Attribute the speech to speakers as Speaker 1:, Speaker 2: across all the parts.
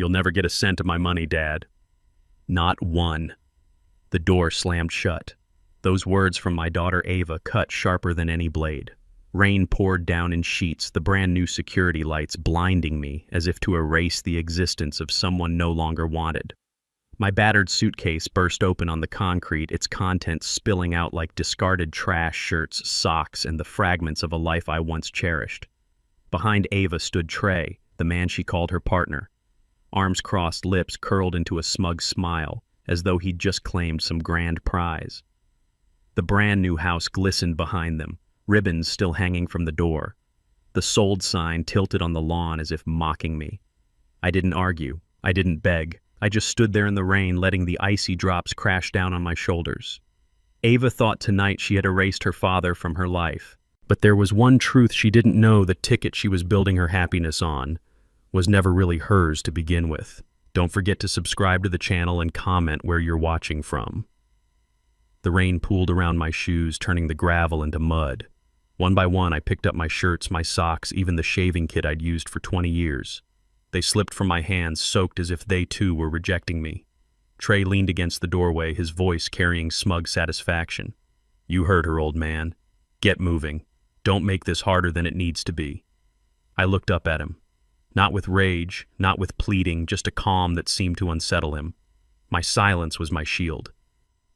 Speaker 1: You'll never get a cent of my money, Dad. Not one. The door slammed shut. Those words from my daughter Ava cut sharper than any blade. Rain poured down in sheets, the brand new security lights blinding me as if to erase the existence of someone no longer wanted. My battered suitcase burst open on the concrete, its contents spilling out like discarded trash, shirts, socks, and the fragments of a life I once cherished. Behind Ava stood Trey, the man she called her partner. Arms crossed, lips curled into a smug smile, as though he'd just claimed some grand prize. The brand new house glistened behind them, ribbons still hanging from the door. The sold sign tilted on the lawn as if mocking me. I didn't argue. I didn't beg. I just stood there in the rain, letting the icy drops crash down on my shoulders. Ava thought tonight she had erased her father from her life. But there was one truth she didn't know: the ticket she was building her happiness on was never really hers to begin with. Don't forget to subscribe to the channel and comment where you're watching from. The rain pooled around my shoes, turning the gravel into mud. One by one, I picked up my shirts, my socks, even the shaving kit I'd used for 20 years. They slipped from my hands, soaked as if they too were rejecting me. Trey leaned against the doorway, his voice carrying smug satisfaction. You heard her, old man. Get moving. Don't make this harder than it needs to be. I looked up at him. Not with rage, not with pleading, just a calm that seemed to unsettle him. My silence was my shield.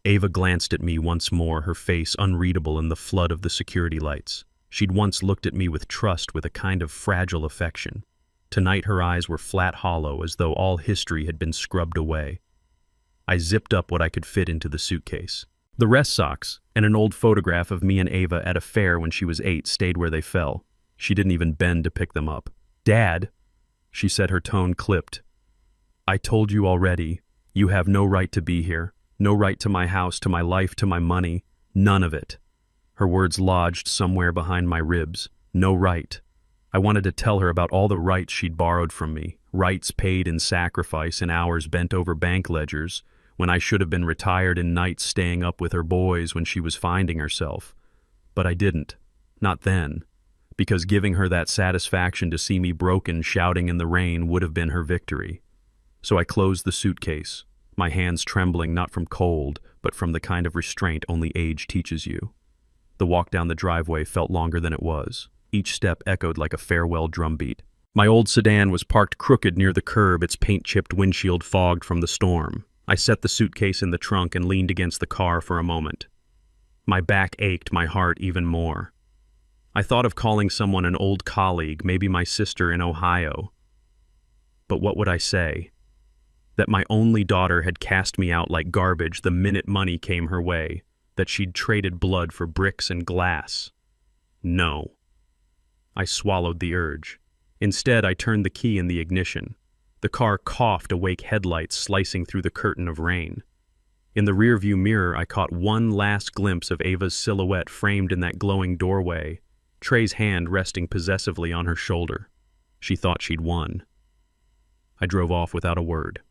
Speaker 1: Ava glanced at me once more, her face unreadable in the flood of the security lights. She'd once looked at me with trust, with a kind of fragile affection. Tonight her eyes were flat hollow, as though all history had been scrubbed away. I zipped up what I could fit into the suitcase. The rest socks, and an old photograph of me and Ava at a fair when she was 8, stayed where they fell. She didn't even bend to pick them up. Dad, she said, her tone clipped. I told you already. You have no right to be here. No right to my house, to my life, to my money. None of it. Her words lodged somewhere behind my ribs. No right. I wanted to tell her about all the rights she'd borrowed from me, rights paid in sacrifice and hours bent over bank ledgers, when I should have been retired in nights staying up with her boys when she was finding herself. But I didn't. Not then. Because giving her that satisfaction to see me broken, shouting in the rain, would have been her victory. So I closed the suitcase, my hands trembling not from cold, but from the kind of restraint only age teaches you. The walk down the driveway felt longer than it was. Each step echoed like a farewell drumbeat. My old sedan was parked crooked near the curb, its paint-chipped windshield fogged from the storm. I set the suitcase in the trunk and leaned against the car for a moment. My back ached, my heart even more. I thought of calling someone, an old colleague, maybe my sister in Ohio. But what would I say? That my only daughter had cast me out like garbage the minute money came her way, that she'd traded blood for bricks and glass. No. I swallowed the urge. Instead, I turned the key in the ignition. The car coughed, awake headlights slicing through the curtain of rain. In the rearview mirror, I caught one last glimpse of Ava's silhouette framed in that glowing doorway, Trey's hand resting possessively on her shoulder. She thought she'd won. I drove off without a word.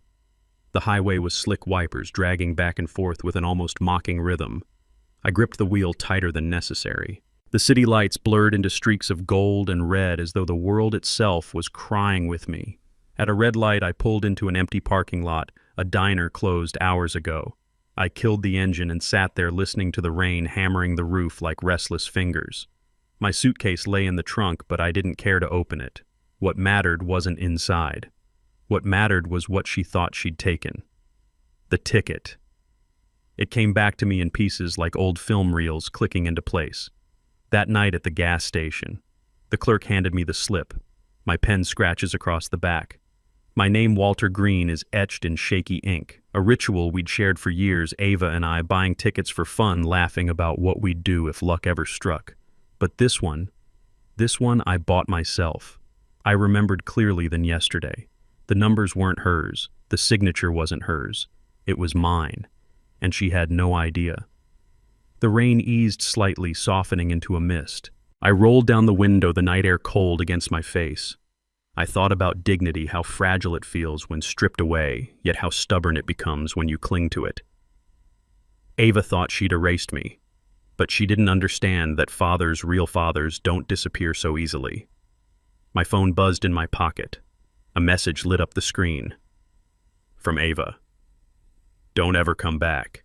Speaker 1: The highway was slick wipers dragging back and forth with an almost mocking rhythm. I gripped the wheel tighter than necessary. The city lights blurred into streaks of gold and red as though the world itself was crying with me. At a red light, I pulled into an empty parking lot, a diner closed hours ago. I killed the engine and sat there listening to the rain hammering the roof like restless fingers. My suitcase lay in the trunk, but I didn't care to open it. What mattered wasn't inside. What mattered was what she thought she'd taken. The ticket. It came back to me in pieces like old film reels clicking into place. That night at the gas station, the clerk handed me the slip. My pen scratches across the back. My name, Walter Green, is etched in shaky ink, a ritual we'd shared for years, Ava and I buying tickets for fun, laughing about what we'd do if luck ever struck. But this one I bought myself. I remembered clearly than yesterday. The numbers weren't hers, the signature wasn't hers. It was mine, and she had no idea. The rain eased slightly, softening into a mist. I rolled down the window, the night air cold against my face. I thought about dignity, how fragile it feels when stripped away, yet how stubborn it becomes when you cling to it. Ava thought she'd erased me, but she didn't understand that fathers, real fathers, don't disappear so easily. My phone buzzed in my pocket. A message lit up the screen. From Ava. Don't ever come back.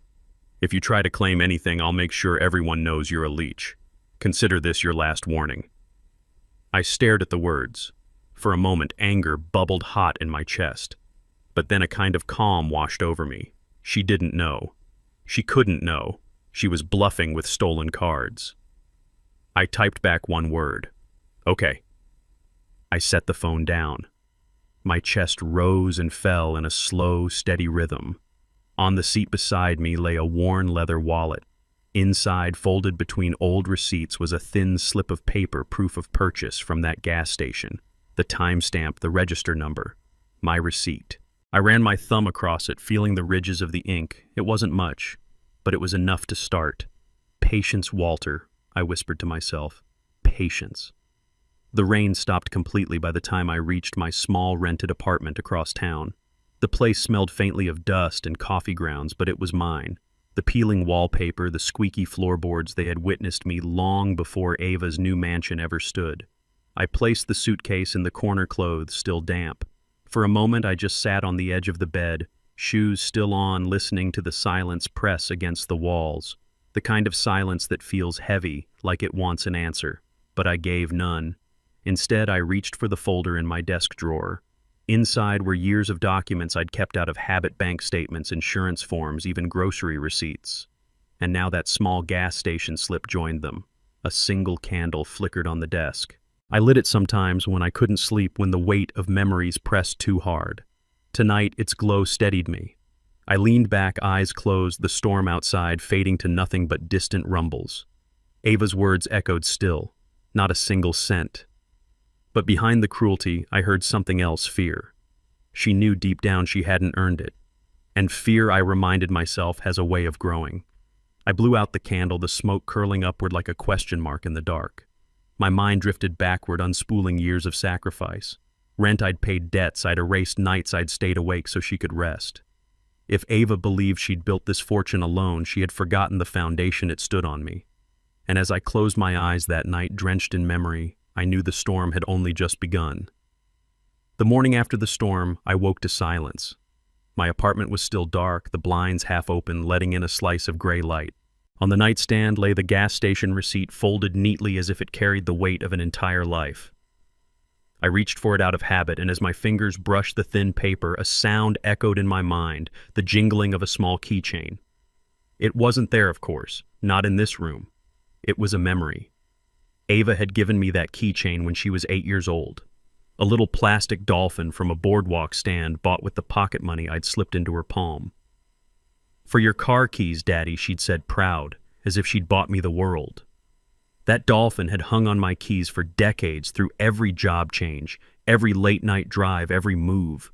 Speaker 1: If you try to claim anything, I'll make sure everyone knows you're a leech. Consider this your last warning. I stared at the words. For a moment, anger bubbled hot in my chest. But then a kind of calm washed over me. She didn't know. She couldn't know. She was bluffing with stolen cards. I typed back one word. Okay. I set the phone down. My chest rose and fell in a slow, steady rhythm. On the seat beside me lay a worn leather wallet. Inside, folded between old receipts, was a thin slip of paper, proof of purchase from that gas station. The timestamp, the register number. My receipt. I ran my thumb across it, feeling the ridges of the ink. It wasn't much, but it was enough to start. Patience, Walter, I whispered to myself. Patience. The rain stopped completely by the time I reached my small rented apartment across town. The place smelled faintly of dust and coffee grounds, but it was mine. The peeling wallpaper, the squeaky floorboards, they had witnessed me long before Ava's new mansion ever stood. I placed the suitcase in the corner clothes, still damp. For a moment I just sat on the edge of the bed, shoes still on, listening to the silence press against the walls. The kind of silence that feels heavy, like it wants an answer. But I gave none. Instead, I reached for the folder in my desk drawer. Inside were years of documents I'd kept out of habit, bank statements, insurance forms, even grocery receipts. And now that small gas station slip joined them. A single candle flickered on the desk. I lit it sometimes when I couldn't sleep, when the weight of memories pressed too hard. Tonight, its glow steadied me. I leaned back, eyes closed, the storm outside fading to nothing but distant rumbles. Ava's words echoed still, not a single scent. But behind the cruelty, I heard something else, fear. She knew deep down she hadn't earned it. And fear, I reminded myself, has a way of growing. I blew out the candle, the smoke curling upward like a question mark in the dark. My mind drifted backward, unspooling years of sacrifice. Rent I'd paid, debts I'd erased, nights I'd stayed awake so she could rest. If Ava believed she'd built this fortune alone, she had forgotten the foundation it stood on me. And as I closed my eyes that night, drenched in memory, I knew the storm had only just begun. The morning after the storm, I woke to silence. My apartment was still dark, the blinds half open, letting in a slice of gray light. On the nightstand lay the gas station receipt, folded neatly as if it carried the weight of an entire life. I reached for it out of habit, and as my fingers brushed the thin paper, a sound echoed in my mind, the jingling of a small keychain. It wasn't there, of course, not in this room. It was a memory. Ava had given me that keychain when she was 8 years old. A little plastic dolphin from a boardwalk stand bought with the pocket money I'd slipped into her palm. "For your car keys, Daddy," she'd said, proud, as if she'd bought me the world. That dolphin had hung on my keys for decades, through every job change, every late-night drive, every move.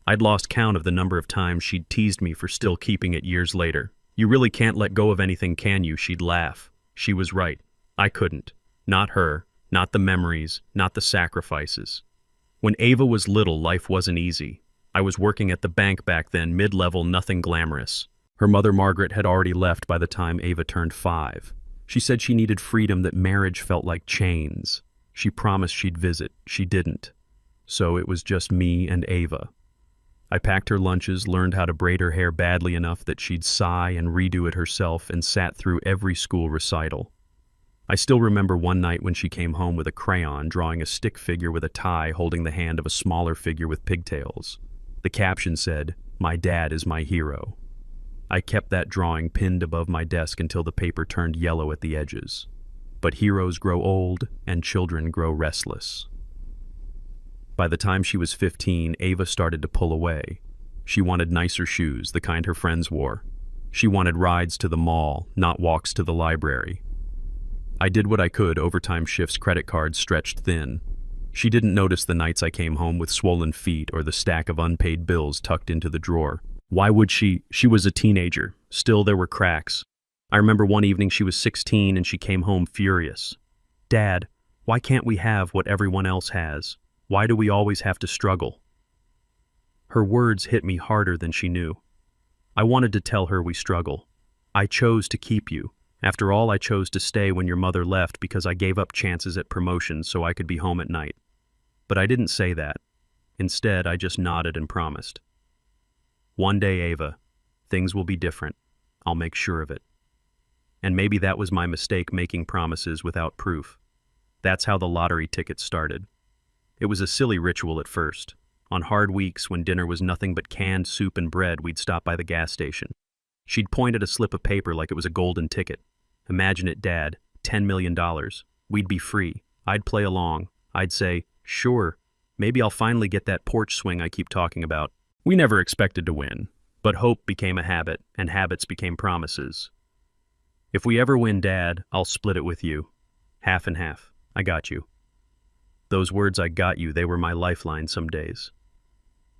Speaker 1: I'd lost count of the number of times she'd teased me for still keeping it years later. "You really can't let go of anything, can you?" She'd laugh. She was right. I couldn't. Not her, not the memories, not the sacrifices. When Ava was little, life wasn't easy. I was working at the bank back then, mid-level, nothing glamorous. Her mother, Margaret, had already left by the time Ava turned 5. She said she needed freedom, that marriage felt like chains. She promised she'd visit. She didn't. So it was just me and Ava. I packed her lunches, learned how to braid her hair badly enough that she'd sigh and redo it herself, and sat through every school recital. I still remember one night when she came home with a crayon, drawing a stick figure with a tie holding the hand of a smaller figure with pigtails. The caption said, "My dad is my hero." I kept that drawing pinned above my desk until the paper turned yellow at the edges. But heroes grow old, and children grow restless. By the time she was 15, Ava started to pull away. She wanted nicer shoes, the kind her friends wore. She wanted rides to the mall, not walks to the library. I did what I could, overtime shifts, credit cards stretched thin. She didn't notice the nights I came home with swollen feet or the stack of unpaid bills tucked into the drawer. Why would she? She was a teenager. Still, there were cracks. I remember one evening she was 16 and she came home furious. "Dad, why can't we have what everyone else has? Why do we always have to struggle?" Her words hit me harder than she knew. I wanted to tell her we struggle. I chose to keep you. After all, I chose to stay when your mother left because I gave up chances at promotions so I could be home at night. But I didn't say that. Instead, I just nodded and promised. One day, Ava, things will be different. I'll make sure of it. And maybe that was my mistake, making promises without proof. That's how the lottery ticket started. It was a silly ritual at first. On hard weeks when dinner was nothing but canned soup and bread, we'd stop by the gas station. She'd point at a slip of paper like it was a golden ticket. Imagine it, Dad, $10 million. We'd be free. I'd play along. I'd say, sure, maybe I'll finally get that porch swing I keep talking about. We never expected to win, but hope became a habit, and habits became promises. If we ever win, Dad, I'll split it with you. Half and half. I got you. Those words, I got you, they were my lifeline some days.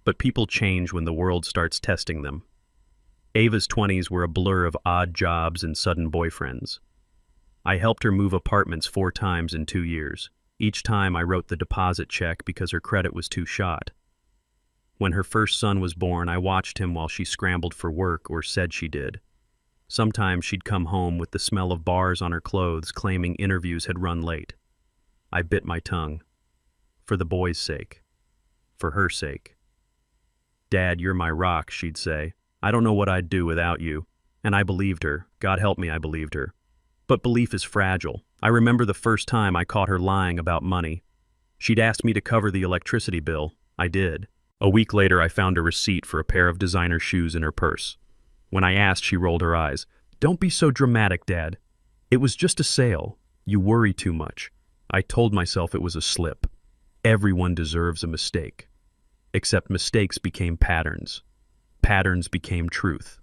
Speaker 1: But people change when the world starts testing them. Ava's 20s were a blur of odd jobs and sudden boyfriends. I helped her move apartments 4 times in 2 years. Each time I wrote the deposit check because her credit was too shot. When her first son was born, I watched him while she scrambled for work, or said she did. Sometimes she'd come home with the smell of bars on her clothes, claiming interviews had run late. I bit my tongue. For the boy's sake. For her sake. Dad, you're my rock, she'd say. I don't know what I'd do without you. And I believed her. God help me, I believed her. But belief is fragile. I remember the first time I caught her lying about money. She'd asked me to cover the electricity bill. I did. A week later, I found a receipt for a pair of designer shoes in her purse. When I asked, she rolled her eyes. Don't be so dramatic, Dad. It was just a sale. You worry too much. I told myself it was a slip. Everyone deserves a mistake. Except mistakes became patterns. Patterns became truth.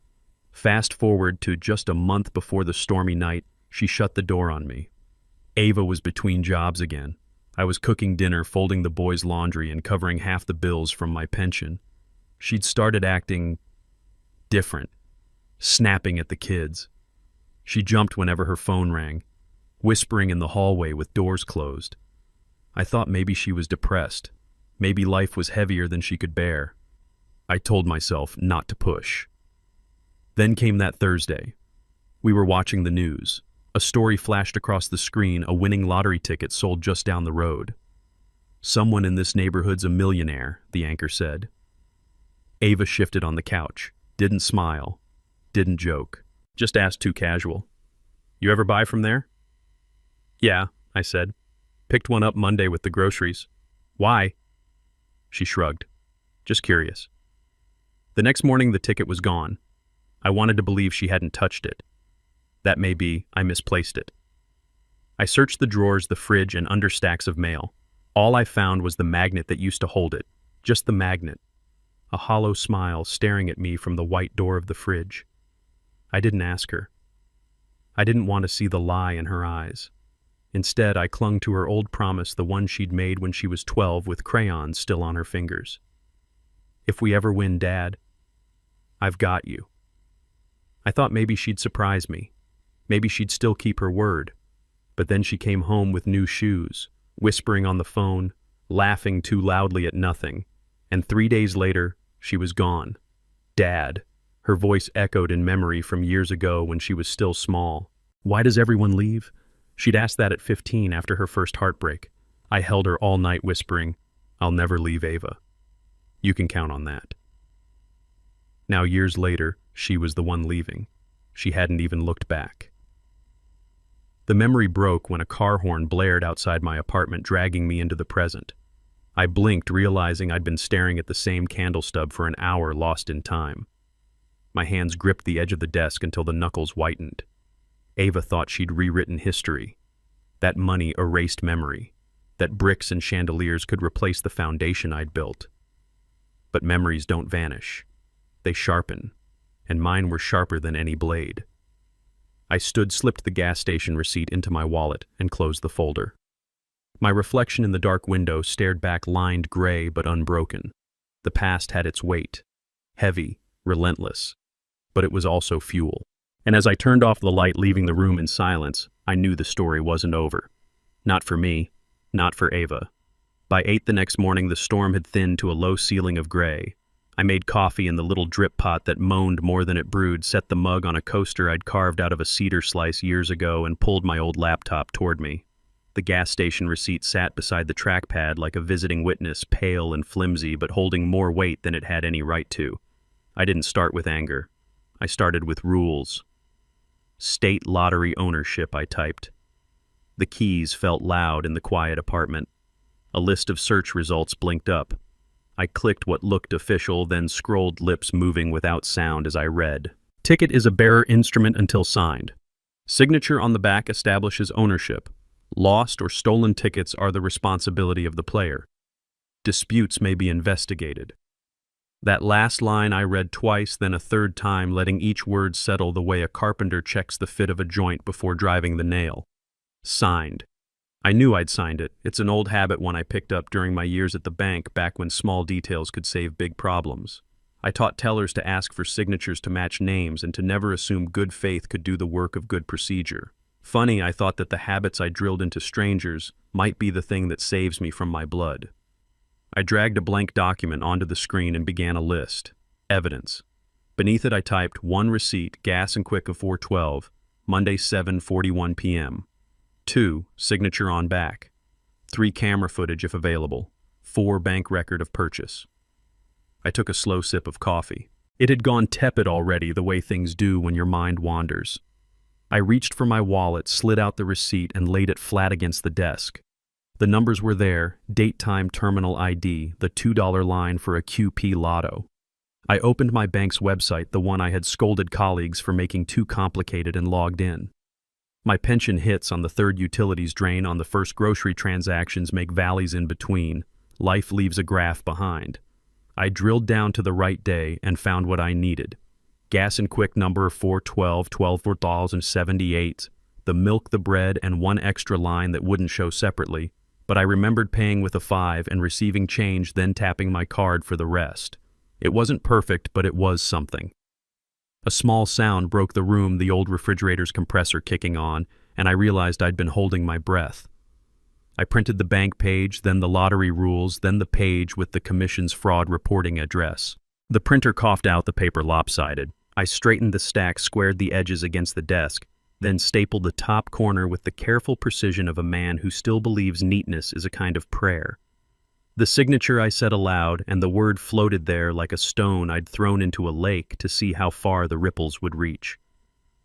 Speaker 1: Fast forward to just a month before the stormy night, she shut the door on me. Ava was between jobs again. I was cooking dinner, folding the boys' laundry, and covering half the bills from my pension. She'd started acting different, snapping at the kids. She jumped whenever her phone rang, whispering in the hallway with doors closed. I thought maybe she was depressed. Maybe life was heavier than she could bear. I told myself not to push. Then came that Thursday. We were watching the news. A story flashed across the screen, a winning lottery ticket sold just down the road. Someone in this neighborhood's a millionaire, the anchor said. Ava shifted on the couch, didn't smile, didn't joke, just asked too casual. You ever buy from there? Yeah, I said. Picked one up Monday with the groceries. Why? She shrugged. Just curious. The next morning the ticket was gone. I wanted to believe she hadn't touched it. That may be, I misplaced it. I searched the drawers, the fridge, and under stacks of mail. All I found was the magnet that used to hold it. Just the magnet. A hollow smile staring at me from the white door of the fridge. I didn't ask her. I didn't want to see the lie in her eyes. Instead, I clung to her old promise, the one she'd made when she was 12 with crayons still on her fingers. If we ever win, Dad, I've got you. I thought maybe she'd surprise me. Maybe she'd still keep her word. But then she came home with new shoes, whispering on the phone, laughing too loudly at nothing. And 3 days later, she was gone. Dad. Her voice echoed in memory from years ago when she was still small. Why does everyone leave? She'd asked that at 15 after her first heartbreak. I held her all night whispering, I'll never leave Ava. You can count on that. Now, years later, she was the one leaving. She hadn't even looked back. The memory broke when a car horn blared outside my apartment, dragging me into the present. I blinked, realizing I'd been staring at the same candle stub for an hour, lost in time. My hands gripped the edge of the desk until the knuckles whitened. Ava thought she'd rewritten history. That money erased memory. That bricks and chandeliers could replace the foundation I'd built. But memories don't vanish. They sharpen, and mine were sharper than any blade. I stood, slipped the gas station receipt into my wallet, and closed the folder. My reflection in the dark window stared back, lined gray but unbroken. The past had its weight, heavy, relentless, but it was also fuel. And as I turned off the light, leaving the room in silence, I knew the story wasn't over. Not for me, not for Ava. By 8 the next morning, the storm had thinned to a low ceiling of gray. I made coffee in the little drip pot that moaned more than it brewed, set the mug on a coaster I'd carved out of a cedar slice years ago, and pulled my old laptop toward me. The gas station receipt sat beside the trackpad like a visiting witness, pale and flimsy, but holding more weight than it had any right to. I didn't start with anger. I started with rules. State lottery ownership, I typed. The keys felt loud in the quiet apartment. A list of search results blinked up. I clicked what looked official, then scrolled, lips moving without sound as I read. Ticket is a bearer instrument until signed. Signature on the back establishes ownership. Lost or stolen tickets are the responsibility of the player. Disputes may be investigated. That last line I read twice, then a third time, letting each word settle the way a carpenter checks the fit of a joint before driving the nail. Signed. I knew I'd signed it. It's an old habit one I picked up during my years at the bank, back when small details could save big problems. I taught tellers to ask for signatures to match names and to never assume good faith could do the work of good procedure. Funny, I thought that the habits I drilled into strangers might be the thing that saves me from my blood. I dragged a blank document onto the screen and began a list. Evidence. Beneath it I typed 1 receipt, Gas and Quick of 412, Monday 7:41 p.m. 2. Signature on back. 3. Camera footage if available. 4. Bank record of purchase. I took a slow sip of coffee. It had gone tepid already, the way things do when your mind wanders. I reached for my wallet, slid out the receipt, and laid it flat against the desk. The numbers were there: date, time, terminal ID, the $2 line for a QP lotto. I opened my bank's website, the one I had scolded colleagues for making too complicated, and logged in. My pension hits on the third utilities drain on the first grocery transactions make valleys in between. Life leaves a graph behind. I drilled down to the right day and found what I needed. Gas and Quick number 412, 12,478, the milk, the bread, and one extra line that wouldn't show separately, but I remembered paying with a 5 and receiving change, then tapping my card for the rest. It wasn't perfect, but it was something. A small sound broke the room, the old refrigerator's compressor kicking on, and I realized I'd been holding my breath. I printed the bank page, then the lottery rules, then the page with the commission's fraud reporting address. The printer coughed out the paper lopsided. I straightened the stack, squared the edges against the desk, then stapled the top corner with the careful precision of a man who still believes neatness is a kind of prayer. The signature I said aloud, and the word floated there like a stone I'd thrown into a lake to see how far the ripples would reach.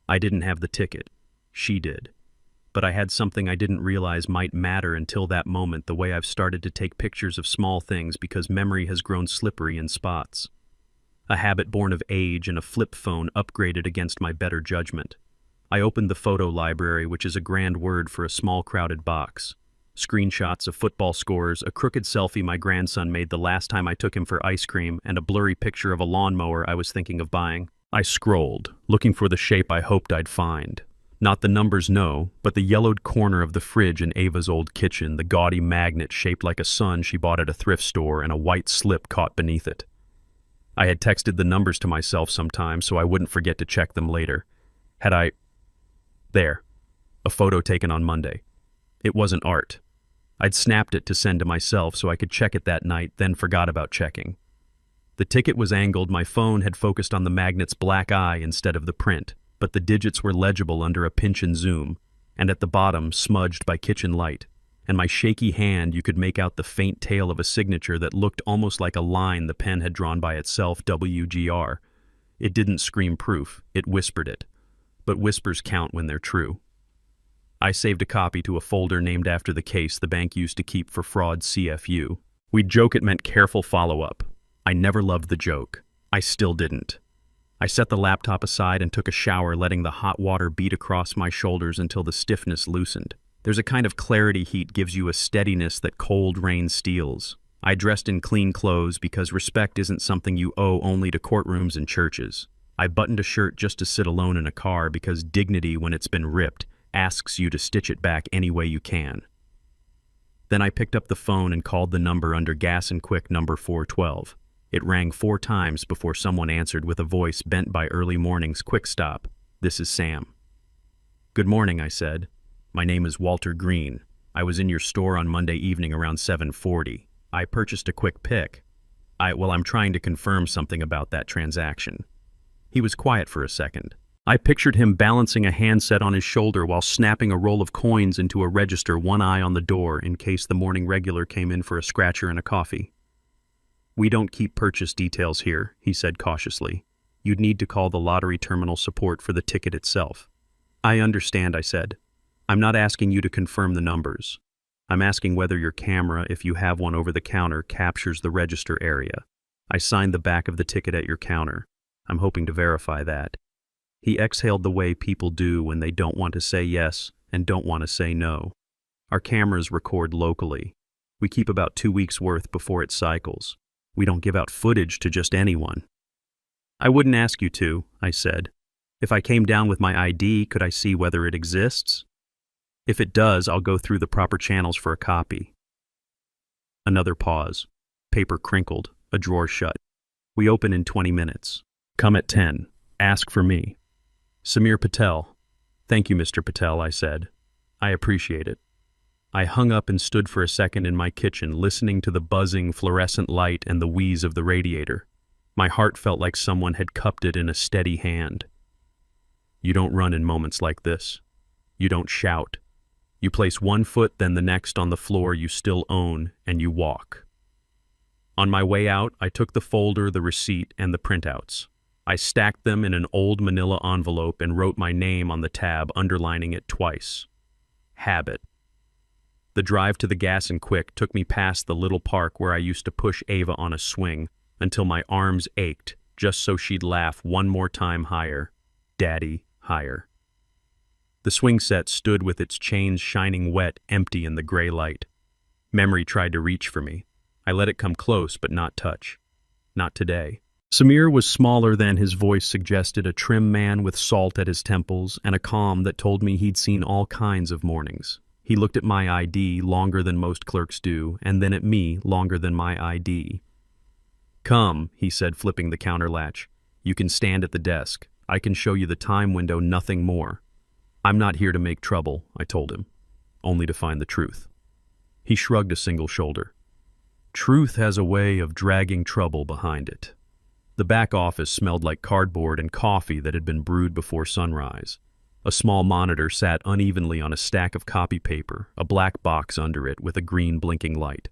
Speaker 1: I didn't have the ticket. She did. But I had something I didn't realize might matter until that moment, the way I've started to take pictures of small things because memory has grown slippery in spots. A habit born of age and a flip phone upgraded against my better judgment. I opened the photo library, which is a grand word for a small crowded box. Screenshots of football scores, a crooked selfie my grandson made the last time I took him for ice cream, and a blurry picture of a lawnmower I was thinking of buying. I scrolled, looking for the shape I hoped I'd find. Not the numbers, no, but the yellowed corner of the fridge in Ava's old kitchen, the gaudy magnet shaped like a sun she bought at a thrift store, and a white slip caught beneath it. I had texted the numbers to myself sometimes so I wouldn't forget to check them later. There. A photo taken on Monday. It wasn't art. I'd snapped it to send to myself so I could check it that night, then forgot about checking. The ticket was angled, my phone had focused on the magnet's black eye instead of the print, but the digits were legible under a pinch and zoom, and at the bottom, smudged by kitchen light. And my shaky hand, you could make out the faint tail of a signature that looked almost like a line the pen had drawn by itself, WGR. It didn't scream proof, it whispered it. But whispers count when they're true. I saved a copy to a folder named after the case the bank used to keep for fraud CFU. We'd joke it meant careful follow-up. I never loved the joke. I still didn't. I set the laptop aside and took a shower, letting the hot water beat across my shoulders until the stiffness loosened. There's a kind of clarity heat gives you a steadiness that cold rain steals. I dressed in clean clothes because respect isn't something you owe only to courtrooms and churches. I buttoned a shirt just to sit alone in a car because dignity, when it's been ripped, asks you to stitch it back any way you can. Then I picked up the phone and called the number under Gas and Quick number 412. It rang 4 times before someone answered with a voice bent by early morning's quick stop. "This is Sam." "Good morning," I said. "My name is Walter Green. I was in your store on Monday evening around 7:40. I purchased a quick pick. I'm trying to confirm something about that transaction." He was quiet for a second. I pictured him balancing a handset on his shoulder while snapping a roll of coins into a register, one eye on the door in case the morning regular came in for a scratcher and a coffee. "We don't keep purchase details here," he said cautiously. "You'd need to call the lottery terminal support for the ticket itself." "I understand," I said. "I'm not asking you to confirm the numbers. I'm asking whether your camera, if you have one over the counter, captures the register area. I signed the back of the ticket at your counter. I'm hoping to verify that." He exhaled the way people do when they don't want to say yes and don't want to say no. "Our cameras record locally. We keep about 2 weeks' worth before it cycles. We don't give out footage to just anyone." "I wouldn't ask you to," I said. "If I came down with my ID, could I see whether it exists? If it does, I'll go through the proper channels for a copy." Another pause. Paper crinkled, a drawer shut. "We open in 20 minutes. Come at 10. Ask for me. Samir Patel." "Thank you, Mr. Patel," I said. "I appreciate it." I hung up and stood for a second in my kitchen, listening to the buzzing fluorescent light and the wheeze of the radiator. My heart felt like someone had cupped it in a steady hand. You don't run in moments like this. You don't shout. You place one foot, then the next on the floor you still own, and you walk. On my way out, I took the folder, the receipt, and the printouts. I stacked them in an old manila envelope and wrote my name on the tab, underlining it twice. Habit. The drive to the Gas and Quick took me past the little park where I used to push Ava on a swing until my arms ached, just so she'd laugh one more time higher. Daddy, higher. The swing set stood with its chains shining wet, empty in the gray light. Memory tried to reach for me. I let it come close, but not touch. Not today. Samir was smaller than his voice suggested, a trim man with salt at his temples and a calm that told me he'd seen all kinds of mornings. He looked at my ID longer than most clerks do, and then at me longer than my ID. "Come," he said, flipping the counter latch. "You can stand at the desk. I can show you the time window, nothing more." "I'm not here to make trouble," I told him, "only to find the truth." He shrugged a single shoulder. "Truth has a way of dragging trouble behind it." The back office smelled like cardboard and coffee that had been brewed before sunrise. A small monitor sat unevenly on a stack of copy paper, a black box under it with a green blinking light.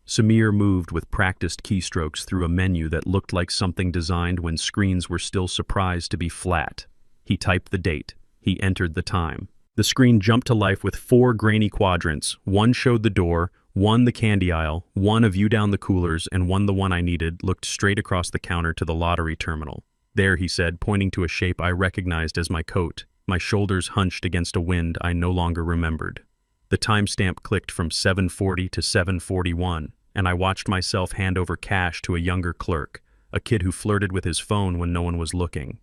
Speaker 1: Samir moved with practiced keystrokes through a menu that looked like something designed when screens were still surprised to be flat. He typed the date. He entered the time. The screen jumped to life with 4 grainy quadrants. One showed the door, one the candy aisle, one a view down the coolers, and one the one I needed looked straight across the counter to the lottery terminal. "There," he said, pointing to a shape I recognized as my coat. My shoulders hunched against a wind I no longer remembered. The timestamp clicked from 7:40 to 7:41, and I watched myself hand over cash to a younger clerk, a kid who flirted with his phone when no one was looking.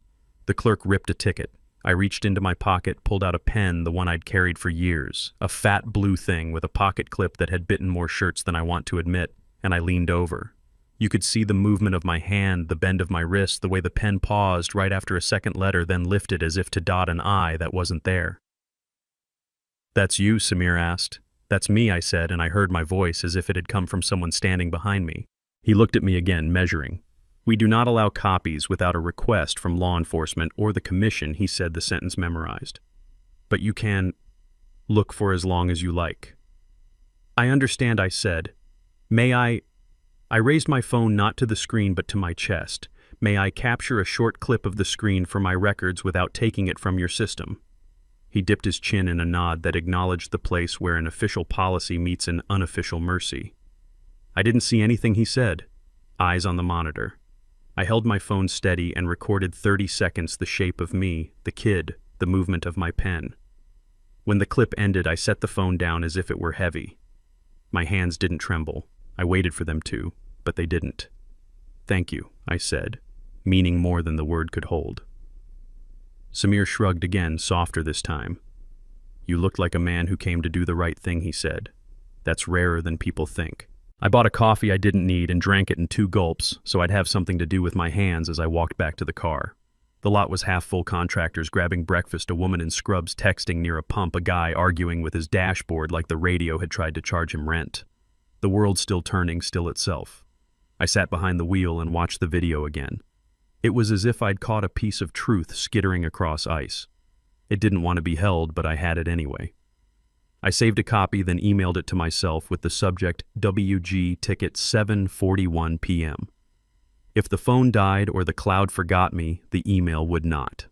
Speaker 1: The clerk ripped a ticket. I reached into my pocket, pulled out a pen, the one I'd carried for years, a fat blue thing with a pocket clip that had bitten more shirts than I want to admit, and I leaned over. You could see the movement of my hand, the bend of my wrist, the way the pen paused right after a second letter, then lifted as if to dot an I that wasn't there. "That's you?" Samir asked. "That's me," I said, and I heard my voice as if it had come from someone standing behind me. He looked at me again, measuring. "We do not allow copies without a request from law enforcement or the commission," he said, the sentence memorized. "But you can look for as long as you like." "I understand," I said. "May I raised my phone not to the screen but to my chest. "May I capture a short clip of the screen for my records without taking it from your system?" He dipped his chin in a nod that acknowledged the place where an official policy meets an unofficial mercy. I didn't see anything he said. Eyes on the monitor. I held my phone steady and recorded 30 seconds the shape of me, the kid, the movement of my pen. When the clip ended, I set the phone down as if it were heavy. My hands didn't tremble. I waited for them to, but they didn't. "Thank you," I said, meaning more than the word could hold. Samir shrugged again, softer this time. "You looked like a man who came to do the right thing," he said. "That's rarer than people think." I bought a coffee I didn't need and drank it in 2 gulps, so I'd have something to do with my hands as I walked back to the car. The lot was half full, contractors grabbing breakfast, a woman in scrubs texting near a pump, a guy arguing with his dashboard like the radio had tried to charge him rent. The world still turning, still itself. I sat behind the wheel and watched the video again. It was as if I'd caught a piece of truth skittering across ice. It didn't want to be held, but I had it anyway. I saved a copy, then emailed it to myself with the subject WG ticket 7:41 p.m. If the phone died or the cloud forgot me, the email would not.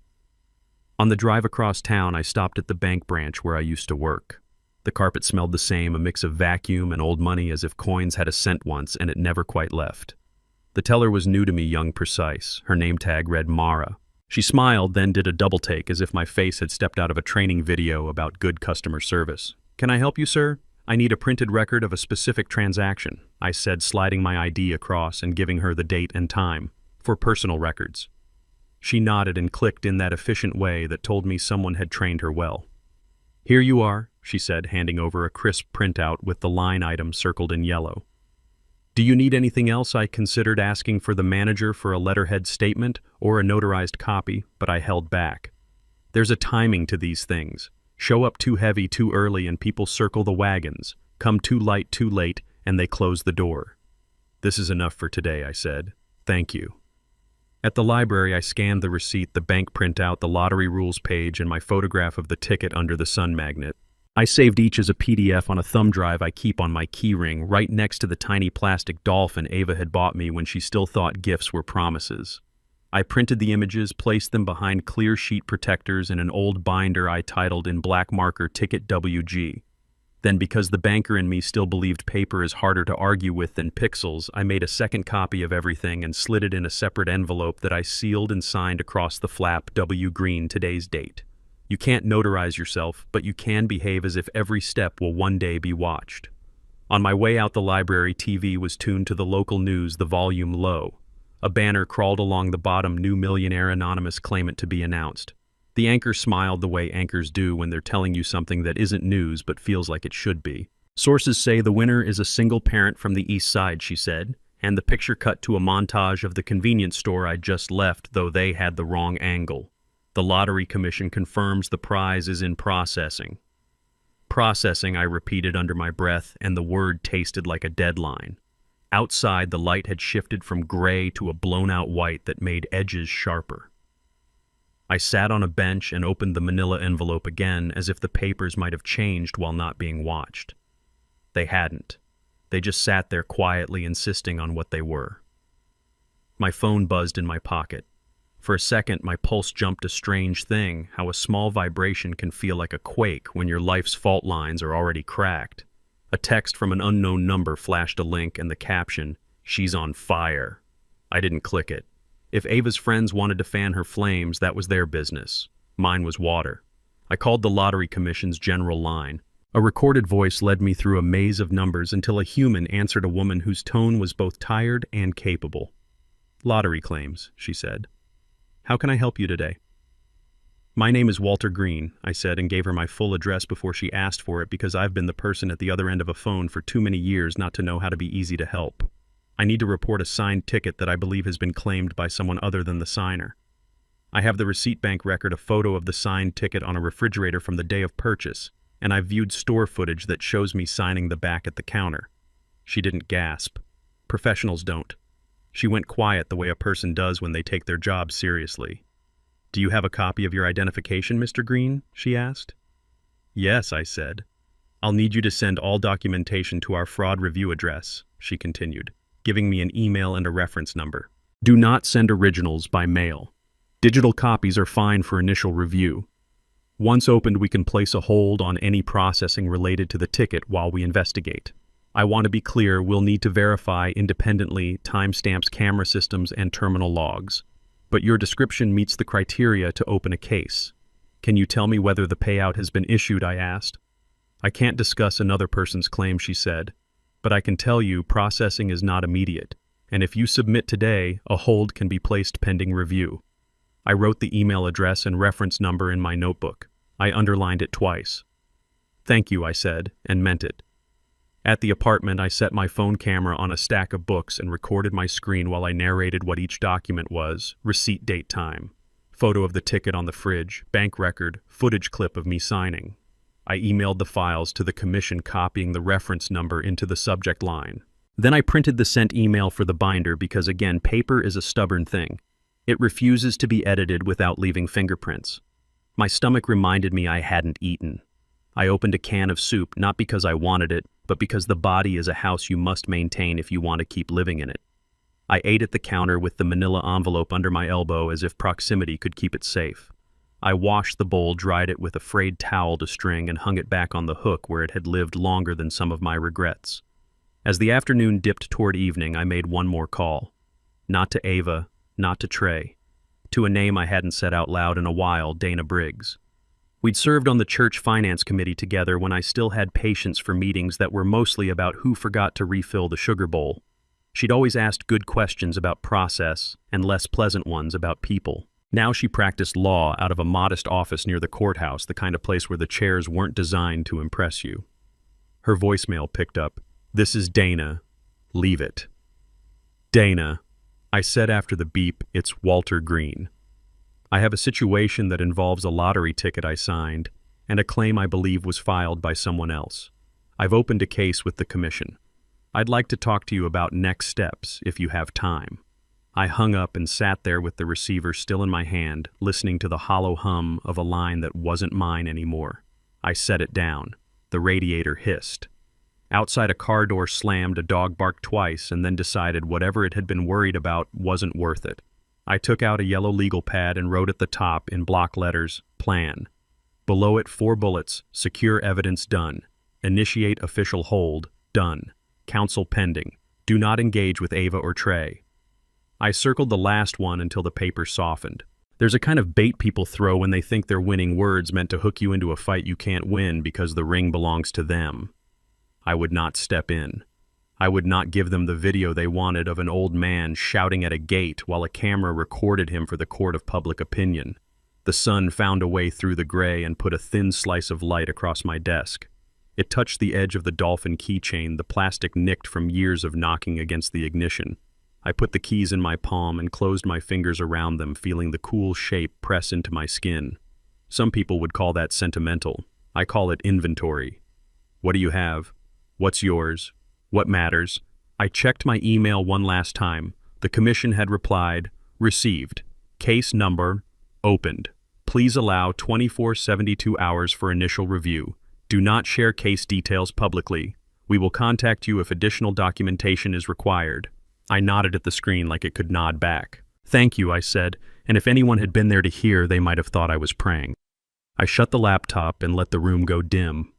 Speaker 1: On the drive across town, I stopped at the bank branch where I used to work. The carpet smelled the same, a mix of vacuum and old money, as if coins had a scent once and it never quite left. The teller was new to me, young, precise. Her name tag read Mara. She smiled, then did a double take as if my face had stepped out of a training video about good customer service. "Can I help you, sir? I need a printed record of a specific transaction," I said, sliding my ID across and giving her the date and time, "for personal records." She nodded and clicked in that efficient way that told me someone had trained her well. "Here you are," she said, handing over a crisp printout with the line item circled in yellow. "Do you need anything else?" I considered asking for the manager for a letterhead statement or a notarized copy, but I held back. There's a timing to these things. Show up too heavy too early and people circle the wagons. Come too light too late and they close the door. "This is enough for today," I said. "Thank you." At the library, I scanned the receipt, the bank printout, the lottery rules page, and my photograph of the ticket under the sun magnet. I saved each as a PDF on a thumb drive I keep on my keyring, right next to the tiny plastic dolphin Ava had bought me when she still thought gifts were promises. I printed the images, placed them behind clear sheet protectors in an old binder I titled in black marker Ticket WG. Then, because the banker in me still believed paper is harder to argue with than pixels, I made a second copy of everything and slid it in a separate envelope that I sealed and signed across the flap W. Green, today's date. You can't notarize yourself, but you can behave as if every step will one day be watched. On my way out the library, TV was tuned to the local news, the volume low. A banner crawled along the bottom, "New millionaire anonymous claimant to be announced." The anchor smiled the way anchors do when they're telling you something that isn't news but feels like it should be. "Sources say the winner is a single parent from the East Side," she said, and the picture cut to a montage of the convenience store I'd just left, though they had the wrong angle. "The Lottery Commission confirms the prize is in processing." "Processing," I repeated under my breath, and the word tasted like a deadline. Outside, the light had shifted from gray to a blown-out white that made edges sharper. I sat on a bench and opened the manila envelope again, as if the papers might have changed while not being watched. They hadn't. They just sat there quietly, insisting on what they were. My phone buzzed in my pocket. For a second, my pulse jumped, a strange thing, how a small vibration can feel like a quake when your life's fault lines are already cracked. A text from an unknown number flashed a link and the caption, "She's on fire." I didn't click it. If Ava's friends wanted to fan her flames, that was their business. Mine was water. I called the Lottery Commission's general line. A recorded voice led me through a maze of numbers until a human answered, a woman whose tone was both tired and capable. "Lottery claims," she said. "How can I help you today?" "My name is Walter Green," I said, and gave her my full address before she asked for it, because I've been the person at the other end of a phone for too many years not to know how to be easy to help. "I need to report a signed ticket that I believe has been claimed by someone other than the signer. I have the receipt bank record, a photo of the signed ticket on a refrigerator from the day of purchase, and I've viewed store footage that shows me signing the back at the counter." She didn't gasp. Professionals don't. She went quiet the way a person does when they take their job seriously. "Do you have a copy of your identification, Mr. Green?" she asked. "Yes," I said. "I'll need you to send all documentation to our fraud review address," she continued, giving me an email and a reference number. "Do not send originals by mail. Digital copies are fine for initial review. Once opened, we can place a hold on any processing related to the ticket while we investigate. I want to be clear, we'll need to verify independently timestamps, camera systems, and terminal logs. But your description meets the criteria to open a case. Can you tell me whether the payout has been issued?" I asked. "I can't discuss another person's claim," she said, "but I can tell you processing is not immediate, and if you submit today, a hold can be placed pending review." I wrote the email address and reference number in my notebook. I underlined it twice. "Thank you," I said, and meant it. At the apartment, I set my phone camera on a stack of books and recorded my screen while I narrated what each document was: receipt, date, time, photo of the ticket on the fridge, bank record, footage clip of me signing. I emailed the files to the commission, copying the reference number into the subject line. Then I printed the sent email for the binder because, again, paper is a stubborn thing. It refuses to be edited without leaving fingerprints. My stomach reminded me I hadn't eaten. I opened a can of soup, not because I wanted it, but because the body is a house you must maintain if you want to keep living in it. I ate at the counter with the manila envelope under my elbow as if proximity could keep it safe. I washed the bowl, dried it with a frayed towel to string, and hung it back on the hook where it had lived longer than some of my regrets. As the afternoon dipped toward evening, I made one more call. Not to Ava, not to Trey. To a name I hadn't said out loud in a while, Dana Briggs. We'd served on the church finance committee together when I still had patience for meetings that were mostly about who forgot to refill the sugar bowl. She'd always asked good questions about process and less pleasant ones about people. Now she practiced law out of a modest office near the courthouse, the kind of place where the chairs weren't designed to impress you. Her voicemail picked up. "This is Dana. Leave it." "Dana," I said after the beep, "it's Walter Green. I have a situation that involves a lottery ticket I signed and a claim I believe was filed by someone else. I've opened a case with the commission. I'd like to talk to you about next steps if you have time." I hung up and sat there with the receiver still in my hand, listening to the hollow hum of a line that wasn't mine anymore. I set it down. The radiator hissed. Outside, a car door slammed, a dog barked twice, and then decided whatever it had been worried about wasn't worth it. I took out a yellow legal pad and wrote at the top in block letters, "Plan." Below it, 4 bullets, "Secure evidence done. Initiate official hold, done. Counsel pending. Do not engage with Ava or Trey." I circled the last one until the paper softened. There's a kind of bait people throw when they think they're winning words meant to hook you into a fight you can't win because the ring belongs to them. I would not step in. I would not give them the video they wanted of an old man shouting at a gate while a camera recorded him for the court of public opinion. The sun found a way through the gray and put a thin slice of light across my desk. It touched the edge of the dolphin keychain, the plastic nicked from years of knocking against the ignition. I put the keys in my palm and closed my fingers around them, feeling the cool shape press into my skin. Some people would call that sentimental. I call it inventory. What do you have? What's yours? What matters? I checked my email one last time. The commission had replied, "Received. Case number, opened. Please allow 24-72 hours for initial review. Do not share case details publicly. We will contact you if additional documentation is required." I nodded at the screen like it could nod back. "Thank you," I said, and if anyone had been there to hear, they might have thought I was praying. I shut the laptop and let the room go dim.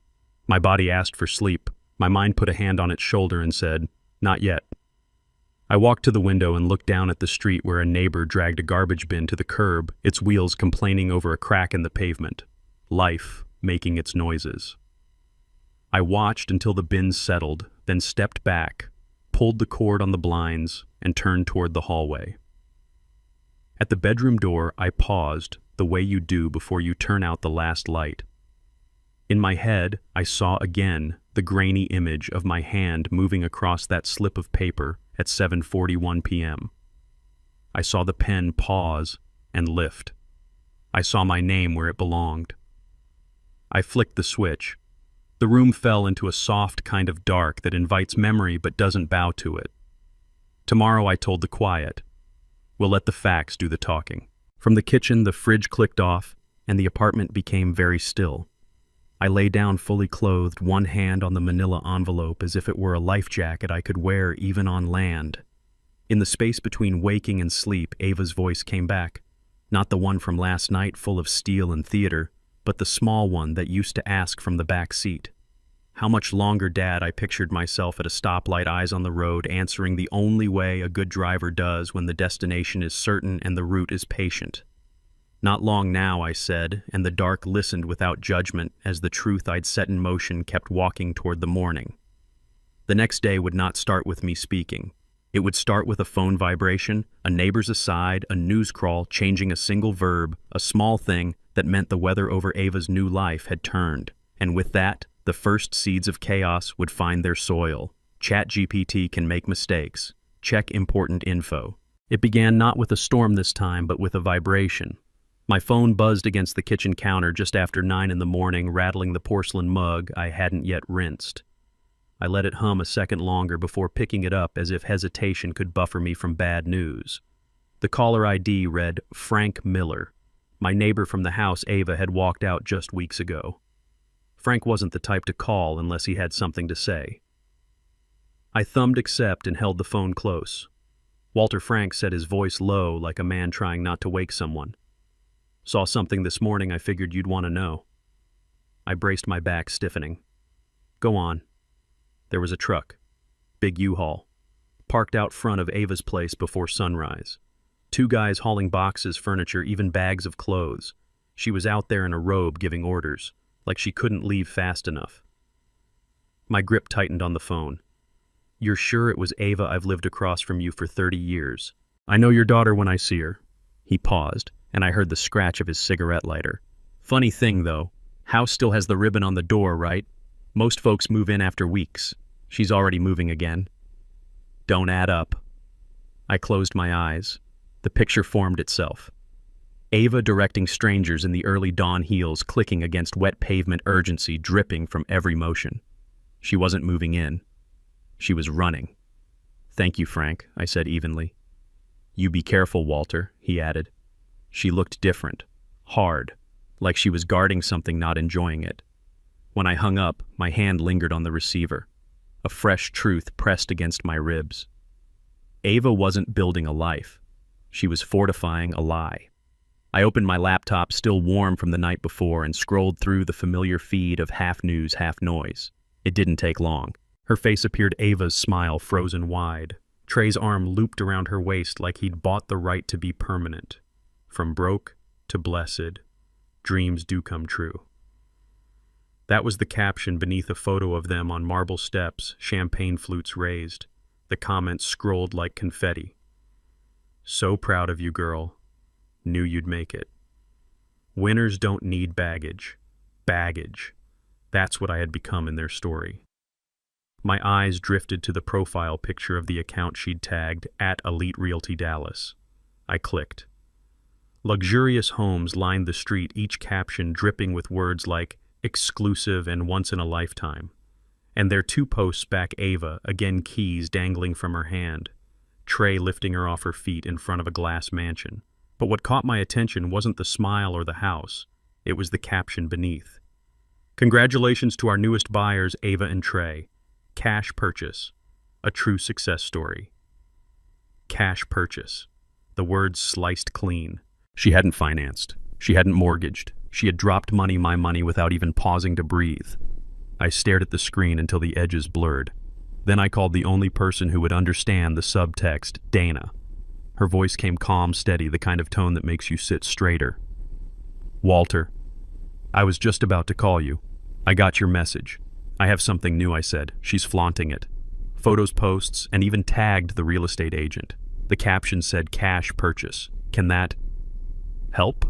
Speaker 1: My body asked for sleep. My mind put a hand on its shoulder and said, "Not yet." I walked to the window and looked down at the street where a neighbor dragged a garbage bin to the curb, its wheels complaining over a crack in the pavement. Life making its noises. I watched until the bin settled, then stepped back, pulled the cord on the blinds, and turned toward the hallway. At the bedroom door, I paused, the way you do before you turn out the last light. In my head, I saw again the grainy image of my hand moving across that slip of paper at 7:41 p.m. I saw the pen pause and lift. I saw my name where it belonged. I flicked the switch. The room fell into a soft kind of dark that invites memory but doesn't bow to it. Tomorrow, I told the quiet. We'll let the facts do the talking. From the kitchen, the fridge clicked off, and the apartment became very still. I lay down fully clothed, one hand on the manila envelope as if it were a life jacket I could wear even on land. In the space between waking and sleep, Ava's voice came back. Not the one from last night full of steel and theater, but the small one that used to ask from the back seat. How much longer, Dad? I pictured myself at a stoplight, eyes on the road, answering the only way a good driver does when the destination is certain and the route is patient. Not long now, I said, and the dark listened without judgment as the truth I'd set in motion kept walking toward the morning. The next day would not start with me speaking. It would start with a phone vibration, a neighbor's aside, a news crawl changing a single verb, a small thing that meant the weather over Ava's new life had turned, and with that, the first seeds of chaos would find their soil. ChatGPT can make mistakes. Check important info. It began not with a storm this time, but with a vibration. My phone buzzed against the kitchen counter just after 9 in the morning, rattling the porcelain mug I hadn't yet rinsed. I let it hum a second longer before picking it up as if hesitation could buffer me from bad news. The caller ID read Frank Miller. My neighbor from the house Ava had walked out just weeks ago. Frank wasn't the type to call unless he had something to say. I thumbed accept and held the phone close. Walter Frank said, his voice low like a man trying not to wake someone. Saw something this morning I figured you'd want to know. I braced my back, stiffening. Go on. There was a truck. Big U-Haul. Parked out front of Ava's place before sunrise. 2 guys hauling boxes, furniture, even bags of clothes. She was out there in a robe giving orders, like she couldn't leave fast enough. My grip tightened on the phone. You're sure it was Ava? I've lived across from you for 30 years. I know your daughter when I see her. He paused, and I heard the scratch of his cigarette lighter. Funny thing, though, house still has the ribbon on the door, right? Most folks move in after weeks. She's already moving again. Don't add up. I closed my eyes. The picture formed itself. Ava directing strangers in the early dawn, heels clicking against wet pavement, urgency dripping from every motion. She wasn't moving in. She was running. Thank you, Frank, I said evenly. You be careful, Walter, he added. She looked different, hard, like she was guarding something, not enjoying it. When I hung up, my hand lingered on the receiver. A fresh truth pressed against my ribs. Ava wasn't building a life. She was fortifying a lie. I opened my laptop, still warm from the night before, and scrolled through the familiar feed of half news, half noise. It didn't take long. Her face appeared, Ava's smile frozen wide. Trey's arm looped around her waist like he'd bought the right to be permanent. From broke to blessed, dreams do come true. That was the caption beneath a photo of them on marble steps, champagne flutes raised. The comments scrolled like confetti. So proud of you, girl. Knew you'd make it. Winners don't need baggage. Baggage. That's what I had become in their story. My eyes drifted to the profile picture of the account she'd tagged @EliteRealtyDallas. I clicked. Luxurious homes lined the street, each caption dripping with words like exclusive and once in a lifetime. And their 2 posts back, Ava, again keys dangling from her hand, Trey lifting her off her feet in front of a glass mansion. But what caught my attention wasn't the smile or the house. It was the caption beneath. Congratulations to our newest buyers, Ava and Trey. Cash purchase. A true success story. Cash purchase. The words sliced clean. She hadn't financed. She hadn't mortgaged. She had dropped money, my money, without even pausing to breathe. I stared at the screen until the edges blurred. Then I called the only person who would understand the subtext, Dana. Her voice came calm, steady, the kind of tone that makes you sit straighter. Walter, I was just about to call you. I got your message. I have something new, I said. She's flaunting it. Photos, posts, and even tagged the real estate agent. The caption said cash purchase. Can that help?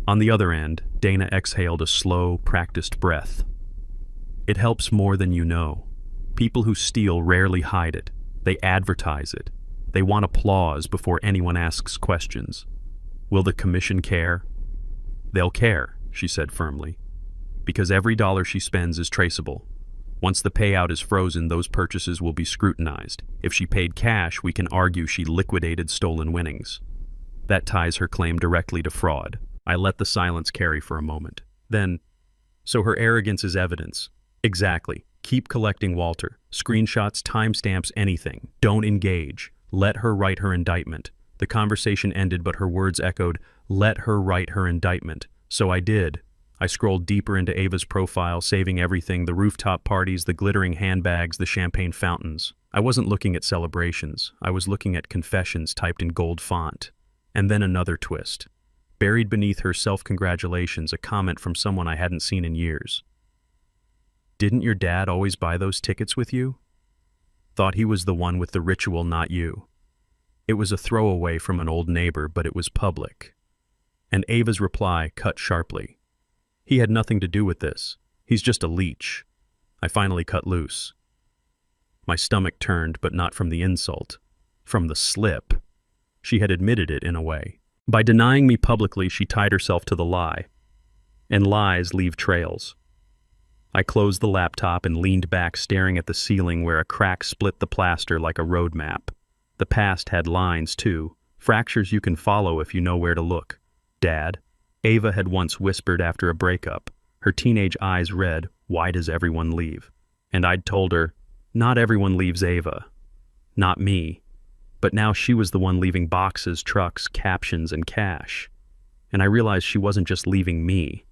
Speaker 1: On the other end, Dana exhaled a slow, practiced breath. It helps more than you know. People who steal rarely hide it. They advertise it. They want applause before anyone asks questions. Will the commission care? They'll care, she said firmly. Because every dollar she spends is traceable. Once the payout is frozen, those purchases will be scrutinized. If she paid cash, we can argue she liquidated stolen winnings. That ties her claim directly to fraud. I let the silence carry for a moment. Then, so her arrogance is evidence. Exactly. Keep collecting, Walter. Screenshots, timestamps, anything. Don't engage. Let her write her indictment. The conversation ended, but her words echoed, let her write her indictment. So I did. I scrolled deeper into Ava's profile, saving everything, the rooftop parties, the glittering handbags, the champagne fountains. I wasn't looking at celebrations. I was looking at confessions typed in gold font. And then another twist. Buried beneath her self-congratulations, a comment from someone I hadn't seen in years. Didn't your dad always buy those tickets with you? Thought he was the one with the ritual, not you. It was a throwaway from an old neighbor, but it was public. And Ava's reply cut sharply. He had nothing to do with this. He's just a leech. I finally cut loose. My stomach turned, but not from the insult. From the slip. She had admitted it in a way. By denying me publicly, she tied herself to the lie. And lies leave trails. I closed the laptop and leaned back, staring at the ceiling where a crack split the plaster like a road map. The past had lines, too. Fractures you can follow if you know where to look. Dad, Ava had once whispered after a breakup. Her teenage eyes read, "Why does everyone leave?" And I'd told her, not everyone leaves Ava. Not me. But now she was the one leaving boxes, trucks, captions, and cash. And I realized she wasn't just leaving me.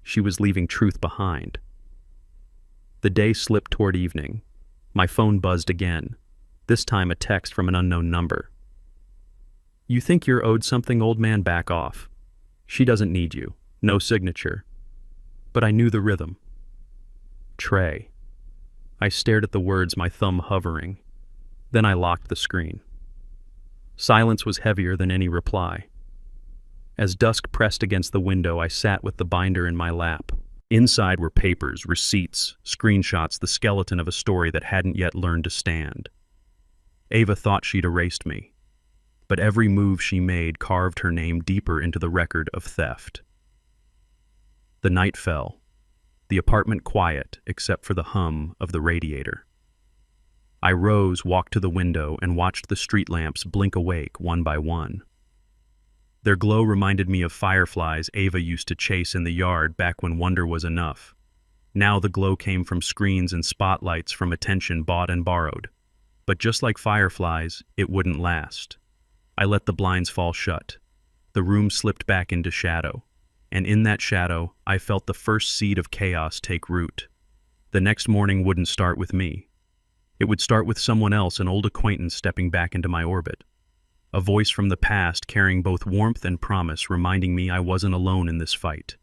Speaker 1: She was leaving truth behind. The day slipped toward evening. My phone buzzed again, this time a text from an unknown number. "You think you're owed something, old man? Back off. She doesn't need you. No signature." But I knew the rhythm. Trey. I stared at the words, my thumb hovering. Then I locked the screen. Silence was heavier than any reply. As dusk pressed against the window, I sat with the binder in my lap. Inside were papers, receipts, screenshots, the skeleton of a story that hadn't yet learned to stand. Ava thought she'd erased me, but every move she made carved her name deeper into the record of theft. The night fell, the apartment quiet except for the hum of the radiator. I rose, walked to the window, and watched the street lamps blink awake one by one. Their glow reminded me of fireflies Ava used to chase in the yard back when wonder was enough. Now the glow came from screens and spotlights, from attention bought and borrowed. But just like fireflies, it wouldn't last. I let the blinds fall shut. The room slipped back into shadow. And in that shadow, I felt the first seed of chaos take root. The next morning wouldn't start with me. It would start with someone else, an old acquaintance stepping back into my orbit. A voice from the past carrying both warmth and promise, reminding me I wasn't alone in this fight.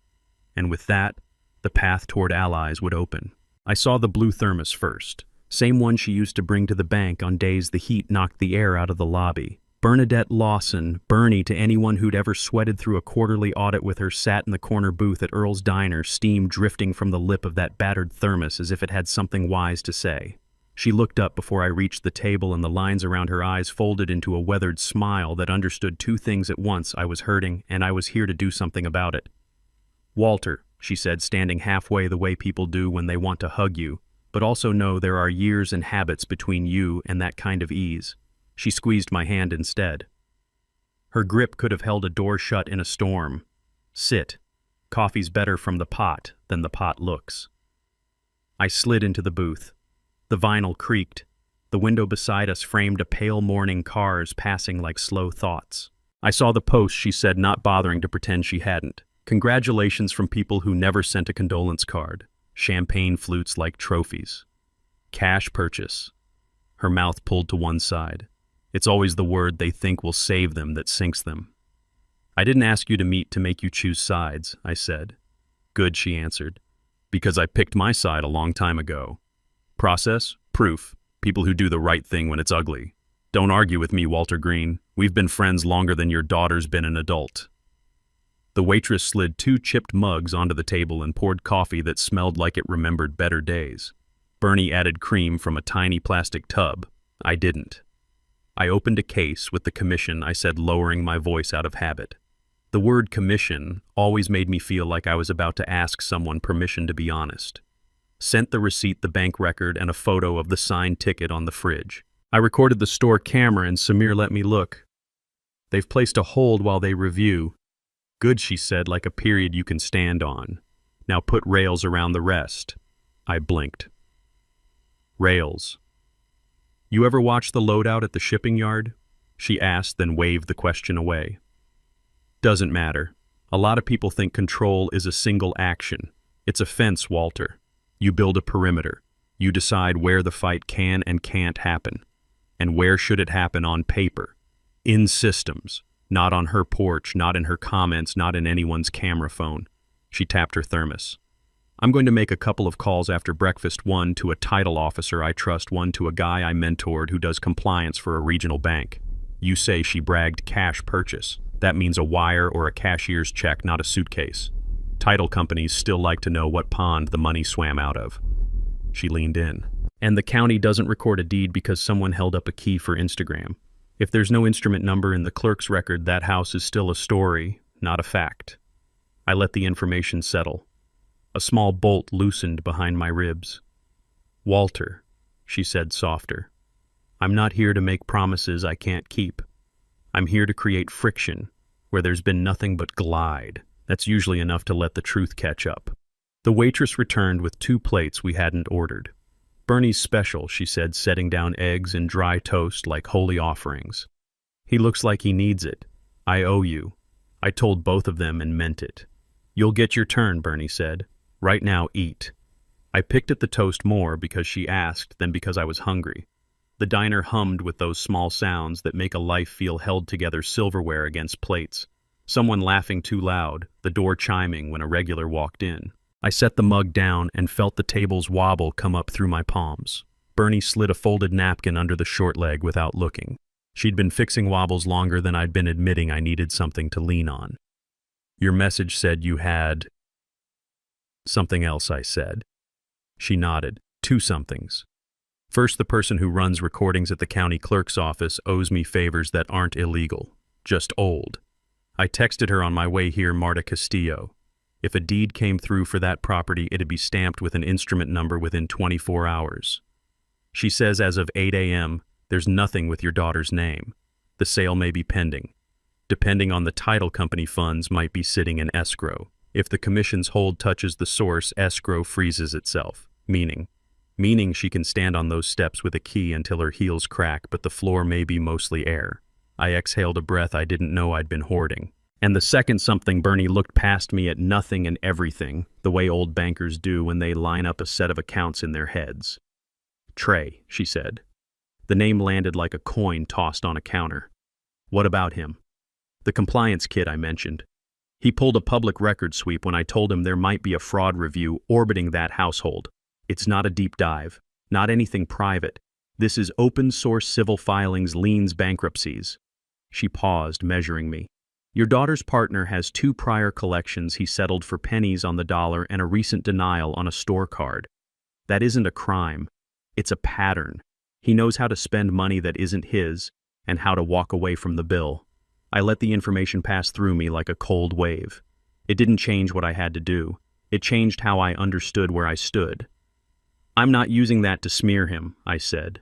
Speaker 1: And with that, the path toward allies would open. I saw the blue thermos first, same one she used to bring to the bank on days the heat knocked the air out of the lobby. Bernadette Lawson, Bernie to anyone who'd ever sweated through a quarterly audit with her, sat in the corner booth at Earl's Diner, steam drifting from the lip of that battered thermos as if it had something wise to say. She looked up before I reached the table, and the lines around her eyes folded into a weathered smile that understood two things at once: I was hurting, and I was here to do something about it. "Walter," she said, standing halfway the way people do when they want to hug you, "but also know there are years and habits between you and that kind of ease." She squeezed my hand instead. Her grip could have held a door shut in a storm. "Sit. Coffee's better from the pot than the pot looks." I slid into the booth. The vinyl creaked. The window beside us framed a pale morning, cars passing like slow thoughts. "I saw the post," she said, not bothering to pretend she hadn't. "Congratulations from people who never sent a condolence card. Champagne flutes like trophies. Cash purchase." Her mouth pulled to one side. It's always the word they think will save them that sinks them. "I didn't ask you to meet to make you choose sides," I said. "Good," she answered. "Because I picked my side a long time ago. Process, proof, people who do the right thing when it's ugly. Don't argue with me, Walter Green. We've been friends longer than your daughter's been an adult." The waitress slid 2 chipped mugs onto the table and poured coffee that smelled like it remembered better days. Bernie added cream from a tiny plastic tub. I didn't. I opened a case with the commission, I said, lowering my voice out of habit. The word commission always made me feel like I was about to ask someone permission to be honest. Sent the receipt, the bank record, and a photo of the signed ticket on the fridge. I recorded the store camera and Samir let me look. "They've placed a hold while they review." "Good," she said, like a period you can stand on. "Now put rails around the rest." I blinked. Rails. "You ever watch the loadout at the shipping yard?" she asked, then waved the question away. "Doesn't matter. A lot of people think control is a single action. It's a fence, Walter. You build a perimeter. You decide where the fight can and can't happen. And where should it happen on paper. In systems. Not on her porch, not in her comments, not in anyone's camera phone." She tapped her thermos. "I'm going to make a couple of calls after breakfast, one to a title officer I trust, one to a guy I mentored who does compliance for a regional bank. You say," she bragged, "cash purchase. That means a wire or a cashier's check, not a suitcase. Title companies still like to know what pond the money swam out of." She leaned in. "And the county doesn't record a deed because someone held up a key for Instagram. If there's no instrument number in the clerk's record, that house is still a story, not a fact." I let the information settle. A small bolt loosened behind my ribs. "Walter," she said softer, "I'm not here to make promises I can't keep. I'm here to create friction where there's been nothing but glide. That's usually enough to let the truth catch up." The waitress returned with 2 plates we hadn't ordered. "Bernie's special," she said, setting down eggs and dry toast like holy offerings. "He looks like he needs it. I owe you." I told both of them and meant it. "You'll get your turn," Bernie said. "Right now, eat." I picked at the toast more because she asked than because I was hungry. The diner hummed with those small sounds that make a life feel held together, silverware against plates. Someone laughing too loud, the door chiming when a regular walked in. I set the mug down and felt the table's wobble come up through my palms. Bernie slid a folded napkin under the short leg without looking. She'd been fixing wobbles longer than I'd been admitting I needed something to lean on. "Your message said you had..." "Something else," I said. She nodded. 2 somethings. "First, the person who runs recordings at the county clerk's office owes me favors that aren't illegal, just old. I texted her on my way here, Marta Castillo. If a deed came through for that property, it'd be stamped with an instrument number within 24 hours. She says as of 8 a.m., there's nothing with your daughter's name. The sale may be pending. Depending on the title company, funds might be sitting in escrow. If the commission's hold touches the source, escrow freezes itself. Meaning she can stand on those steps with a key until her heels crack, but the floor may be mostly air." I exhaled a breath I didn't know I'd been hoarding. And the second something, Bernie looked past me at nothing and everything, the way old bankers do when they line up a set of accounts in their heads. "Trey," she said. The name landed like a coin tossed on a counter. "What about him?" "The compliance kid I mentioned. He pulled a public record sweep when I told him there might be a fraud review orbiting that household. It's not a deep dive, not anything private. This is open source civil filings, liens, bankruptcies." She paused, measuring me. "Your daughter's partner has 2 prior collections he settled for pennies on the dollar and a recent denial on a store card. That isn't a crime. It's a pattern. He knows how to spend money that isn't his and how to walk away from the bill." I let the information pass through me like a cold wave. It didn't change what I had to do. It changed how I understood where I stood. "I'm not using that to smear him," I said.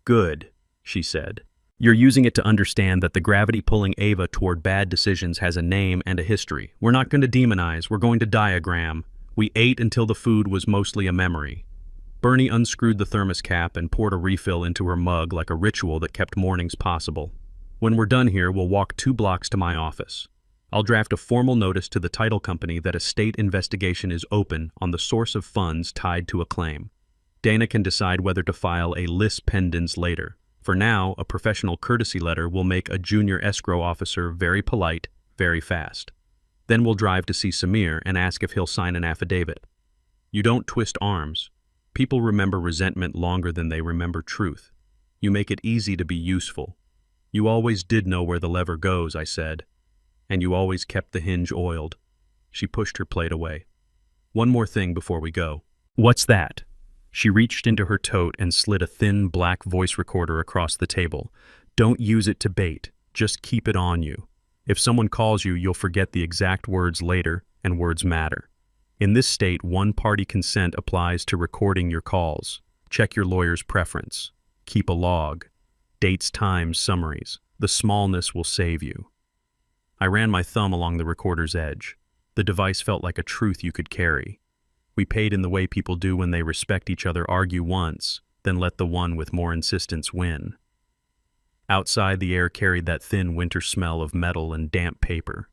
Speaker 1: "Good," she said. "You're using it to understand that the gravity pulling Ava toward bad decisions has a name and a history. We're not going to demonize, we're going to diagram. We ate until the food was mostly a memory." Bernie unscrewed the thermos cap and poured a refill into her mug like a ritual that kept mornings possible. "When we're done here, we'll walk 2 blocks to my office. I'll draft a formal notice to the title company that a state investigation is open on the source of funds tied to a claim. Dana can decide whether to file a lis pendens later. For now, a professional courtesy letter will make a junior escrow officer very polite, very fast. Then we'll drive to see Samir and ask if he'll sign an affidavit. You don't twist arms. People remember resentment longer than they remember truth. You make it easy to be useful. You always did know where the lever goes," I said. "And you always kept the hinge oiled." She pushed her plate away. "One more thing before we go." "What's that?" She reached into her tote and slid a thin black voice recorder across the table. "Don't use it to bait. Just keep it on you. If someone calls you, you'll forget the exact words later, and words matter. In this state, one-party consent applies to recording your calls. Check your lawyer's preference. Keep a log. Dates, times, summaries. The smallness will save you." I ran my thumb along the recorder's edge. The device felt like a truth you could carry. We paid in the way people do when they respect each other, argue once, then let the one with more insistence win. Outside, the air carried that thin winter smell of metal and damp paper.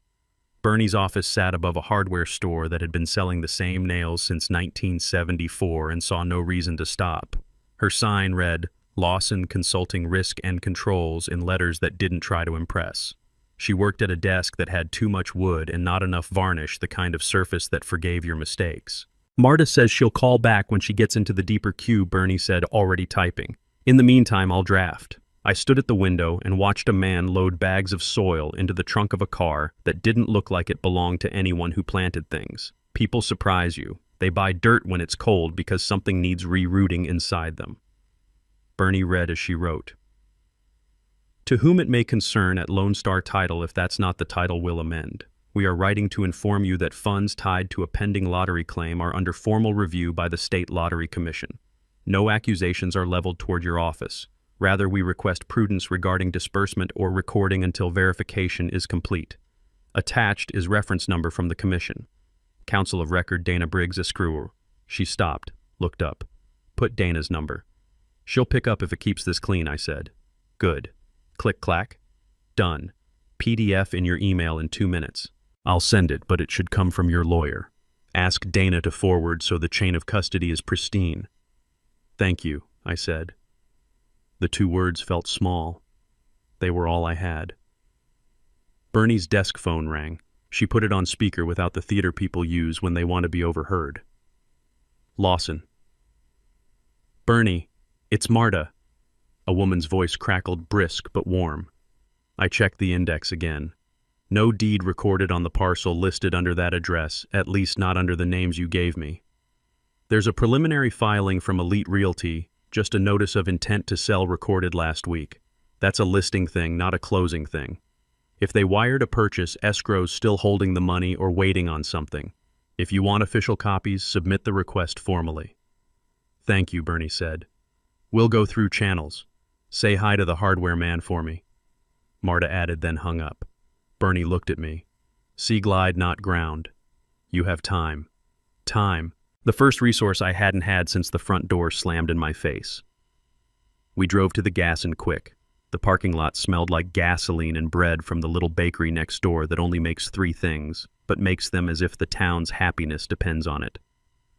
Speaker 1: Bernie's office sat above a hardware store that had been selling the same nails since 1974 and saw no reason to stop. Her sign read, "Lawson Consulting Risk and Controls," in letters that didn't try to impress. She worked at a desk that had too much wood and not enough varnish, the kind of surface that forgave your mistakes. "Marta says she'll call back when she gets into the deeper queue," Bernie said, already typing. "In the meantime, I'll draft." I stood at the window and watched a man load bags of soil into the trunk of a car that didn't look like it belonged to anyone who planted things. People surprise you. They buy dirt when it's cold because something needs rerooting inside them. Bernie read as she wrote. "To whom it may concern at Lone Star Title, if that's not the title, we'll amend. We are writing to inform you that funds tied to a pending lottery claim are under formal review by the State Lottery Commission. No accusations are leveled toward your office. Rather, we request prudence regarding disbursement or recording until verification is complete. Attached is reference number from the Commission. Counsel of Record Dana Briggs Escrewer. She stopped, looked up. Put Dana's number. She'll pick up if it keeps this clean, I said. Good. Click clack. Done. PDF in your email in 2 minutes. I'll send it, but it should come from your lawyer. Ask Dana to forward so the chain of custody is pristine. Thank you, I said. The 2 words felt small. They were all I had. Bernie's desk phone rang. She put it on speaker without the theater people use when they want to be overheard. Lawson. Bernie, it's Marta. A woman's voice crackled, brisk but warm. I checked the index again. No deed recorded on the parcel listed under that address, at least not under the names you gave me. There's a preliminary filing from Elite Realty, just a notice of intent to sell recorded last week. That's a listing thing, not a closing thing. If they wired a purchase, escrow's still holding the money or waiting on something. If you want official copies, submit the request formally. Thank you, Bernie said. We'll go through channels. Say hi to the hardware man for me. Marta added, then hung up. Bernie looked at me. Sea glide, not ground. You have time. Time. The first resource I hadn't had since the front door slammed in my face. We drove to the Gas and Quick. The parking lot smelled like gasoline and bread from the little bakery next door that only makes 3 things, but makes them as if the town's happiness depends on it.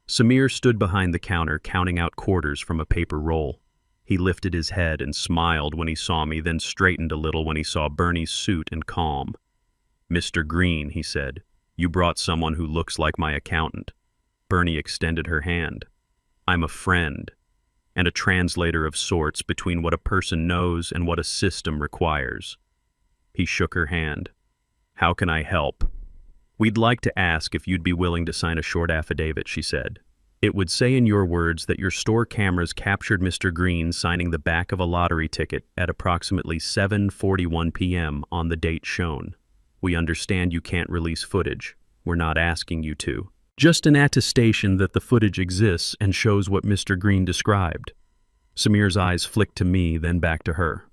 Speaker 1: Samir stood behind the counter counting out quarters from a paper roll. He lifted his head and smiled when he saw me, then straightened a little when he saw Bernie's suit and calm. Mr. Green, he said, you brought someone who looks like my accountant. Bernie extended her hand. I'm a friend, and a translator of sorts between what a person knows and what a system requires. He shook her hand. How can I help? We'd like to ask if you'd be willing to sign a short affidavit, she said. It would say in your words that your store cameras captured Mr. Green signing the back of a lottery ticket at approximately 7:41 p.m. on the date shown. We understand you can't release footage. We're not asking you to. Just an attestation that the footage exists and shows what Mr. Green described. Samir's eyes flicked to me, then back to her.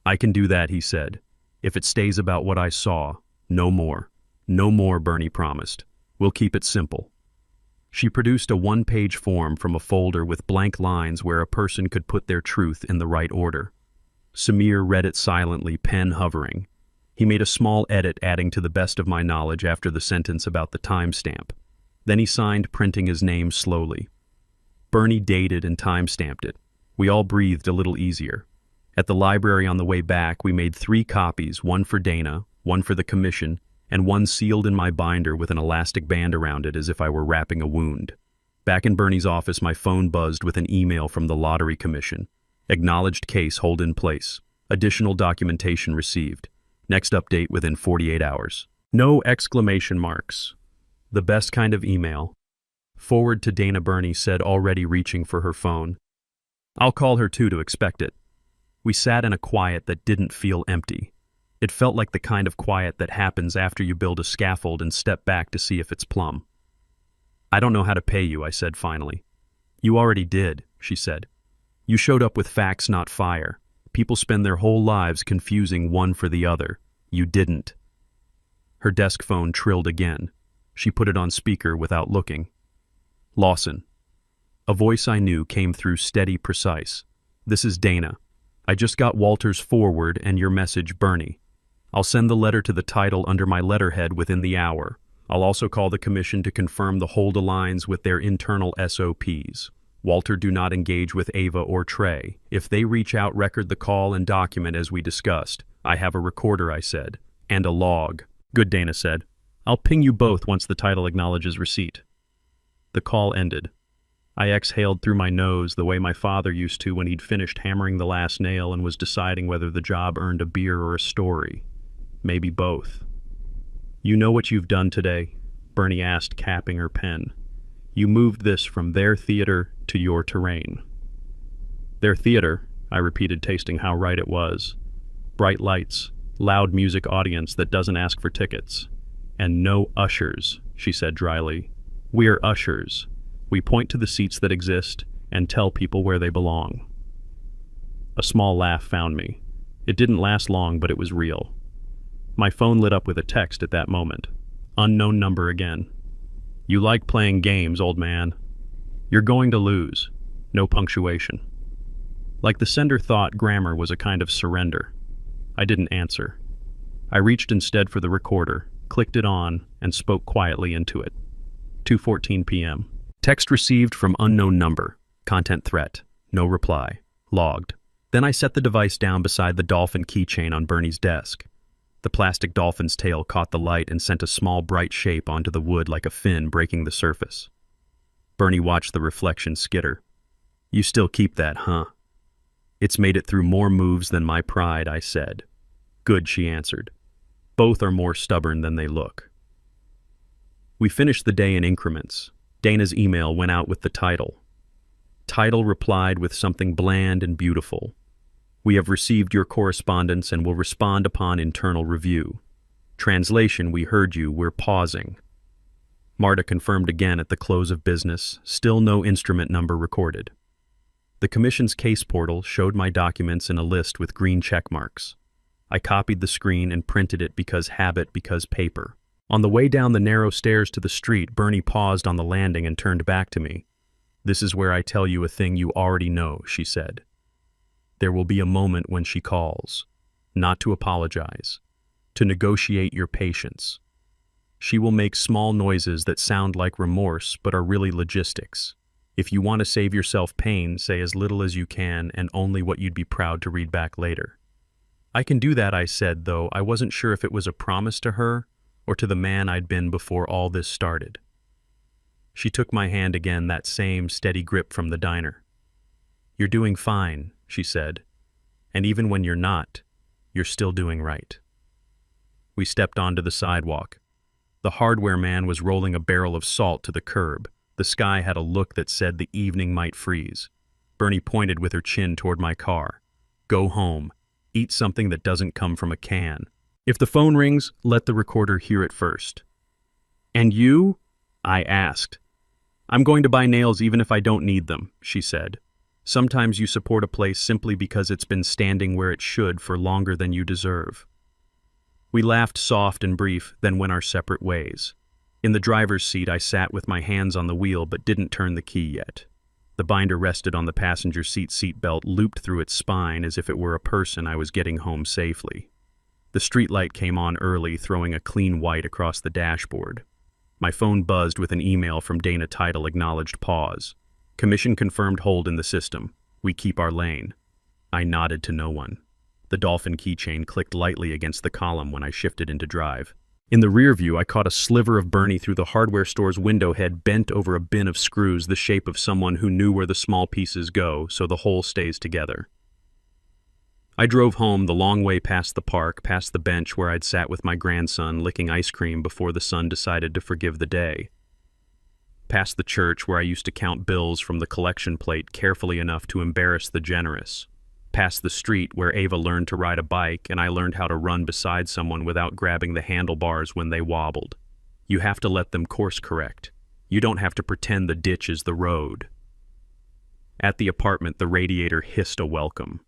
Speaker 1: I can do that, he said. If it stays about what I saw, no more. No more, Bernie promised. We'll keep it simple. She produced a 1-page form from a folder with blank lines where a person could put their truth in the right order. Samir read it silently, pen hovering. He made a small edit adding to the best of my knowledge after the sentence about the timestamp. Then he signed, printing his name slowly. Bernie dated and time-stamped it. We all breathed a little easier. At the library on the way back, we made 3 copies, one for Dana, one for the commission, and one sealed in my binder with an elastic band around it as if I were wrapping a wound. Back in Bernie's office, my phone buzzed with an email from the Lottery Commission. Acknowledged case hold in place. Additional documentation received. Next update within 48 hours. No exclamation marks. The best kind of email. Forward to Dana, Bernie said, already reaching for her phone. I'll call her too to expect it. We sat in a quiet that didn't feel empty. It felt like the kind of quiet that happens after you build a scaffold and step back to see if it's plumb. I don't know how to pay you, I said finally. You already did, she said. You showed up with facts, not fire. People spend their whole lives confusing one for the other. You didn't. Her desk phone trilled again. She put it on speaker without looking. Lawson. A voice I knew came through, steady, precise. This is Dana. I just got Walter's forward and your message, Bernie. I'll send the letter to the title under my letterhead within the hour. I'll also call the commission to confirm the hold aligns with their internal SOPs. Walter, do not engage with Ava or Trey. If they reach out, record the call and document as we discussed. I have a recorder, I said, and a log. Good, Dana said. I'll ping you both once the title acknowledges receipt. The call ended. I exhaled through my nose the way my father used to when he'd finished hammering the last nail and was deciding whether the job earned a beer or a story. Maybe both. You know what you've done today? Bernie asked, capping her pen. You moved this from their theater to your terrain. Their theater, I repeated, tasting how right it was. Bright lights, loud music audience that doesn't ask for tickets. And no ushers, she said dryly. We're ushers. We point to the seats that exist and tell people where they belong. A small laugh found me. It didn't last long, but it was real. My phone lit up with a text at that moment. Unknown number again. You like playing games, old man. You're going to lose. No punctuation. Like the sender thought grammar was a kind of surrender. I didn't answer. I reached instead for the recorder, clicked it on, and spoke quietly into it. 2:14 p.m. Text received from unknown number. Content threat. No reply. Logged. Then I set the device down beside the dolphin keychain on Bernie's desk. The plastic dolphin's tail caught the light and sent a small bright shape onto the wood like a fin breaking the surface. Bernie watched the reflection skitter. You still keep that, huh? It's made it through more moves than my pride, I said. Good, she answered. Both are more stubborn than they look. We finished the day in increments. Dana's email went out with the title. Title replied with something bland and beautiful. We have received your correspondence and will respond upon internal review. Translation, we heard you, we're pausing. Marta confirmed again at the close of business, still no instrument number recorded. The commission's case portal showed my documents in a list with green check marks. I copied the screen and printed it because habit, because paper. On the way down the narrow stairs to the street, Bernie paused on the landing and turned back to me. This is where I tell you a thing you already know, she said. There will be a moment when she calls, not to apologize, to negotiate your patience. She will make small noises that sound like remorse but are really logistics. If you want to save yourself pain, say as little as you can and only what you'd be proud to read back later. I can do that, I said, though I wasn't sure if it was a promise to her or to the man I'd been before all this started. She took my hand again, that same steady grip from the diner. You're doing fine, she said, and even when you're not, you're still doing right. We stepped onto the sidewalk. The hardware man was rolling a barrel of salt to the curb. The sky had a look that said the evening might freeze. Bernie pointed with her chin toward my car. Go home. Eat something that doesn't come from a can. If the phone rings, let the recorder hear it first. And you? I asked. I'm going to buy nails even if I don't need them, she said. Sometimes you support a place simply because it's been standing where it should for longer than you deserve. We laughed soft and brief, then went our separate ways. In the driver's seat, I sat with my hands on the wheel but didn't turn the key yet. The binder rested on the passenger seatbelt, looped through its spine as if it were a person I was getting home safely. The streetlight came on early, throwing a clean white across the dashboard. My phone buzzed with an email from Dana. Title acknowledged pause. Commission confirmed hold in the system. We keep our lane. I nodded to no one. The dolphin keychain clicked lightly against the column when I shifted into drive. In the rear view, I caught a sliver of Bernie through the hardware store's window head, bent over a bin of screws, the shape of someone who knew where the small pieces go, so the whole stays together. I drove home the long way past the park, past the bench where I'd sat with my grandson licking ice cream before the sun decided to forgive the day. Past the church where I used to count bills from the collection plate carefully enough to embarrass the generous. Past the street where Ava learned to ride a bike and I learned how to run beside someone without grabbing the handlebars when they wobbled. You have to let them course correct. You don't have to pretend the ditch is the road. At the apartment, the radiator hissed a welcome.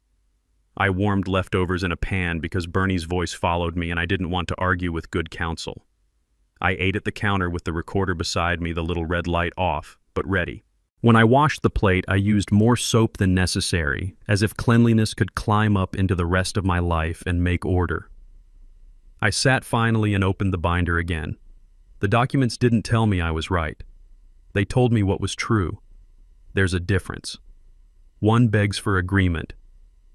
Speaker 1: I warmed leftovers in a pan because Bernie's voice followed me and I didn't want to argue with good counsel. I ate at the counter with the recorder beside me, the little red light off, but ready. When I washed the plate, I used more soap than necessary, as if cleanliness could climb up into the rest of my life and make order. I sat finally and opened the binder again. The documents didn't tell me I was right. They told me what was true. There's a difference. One begs for agreement.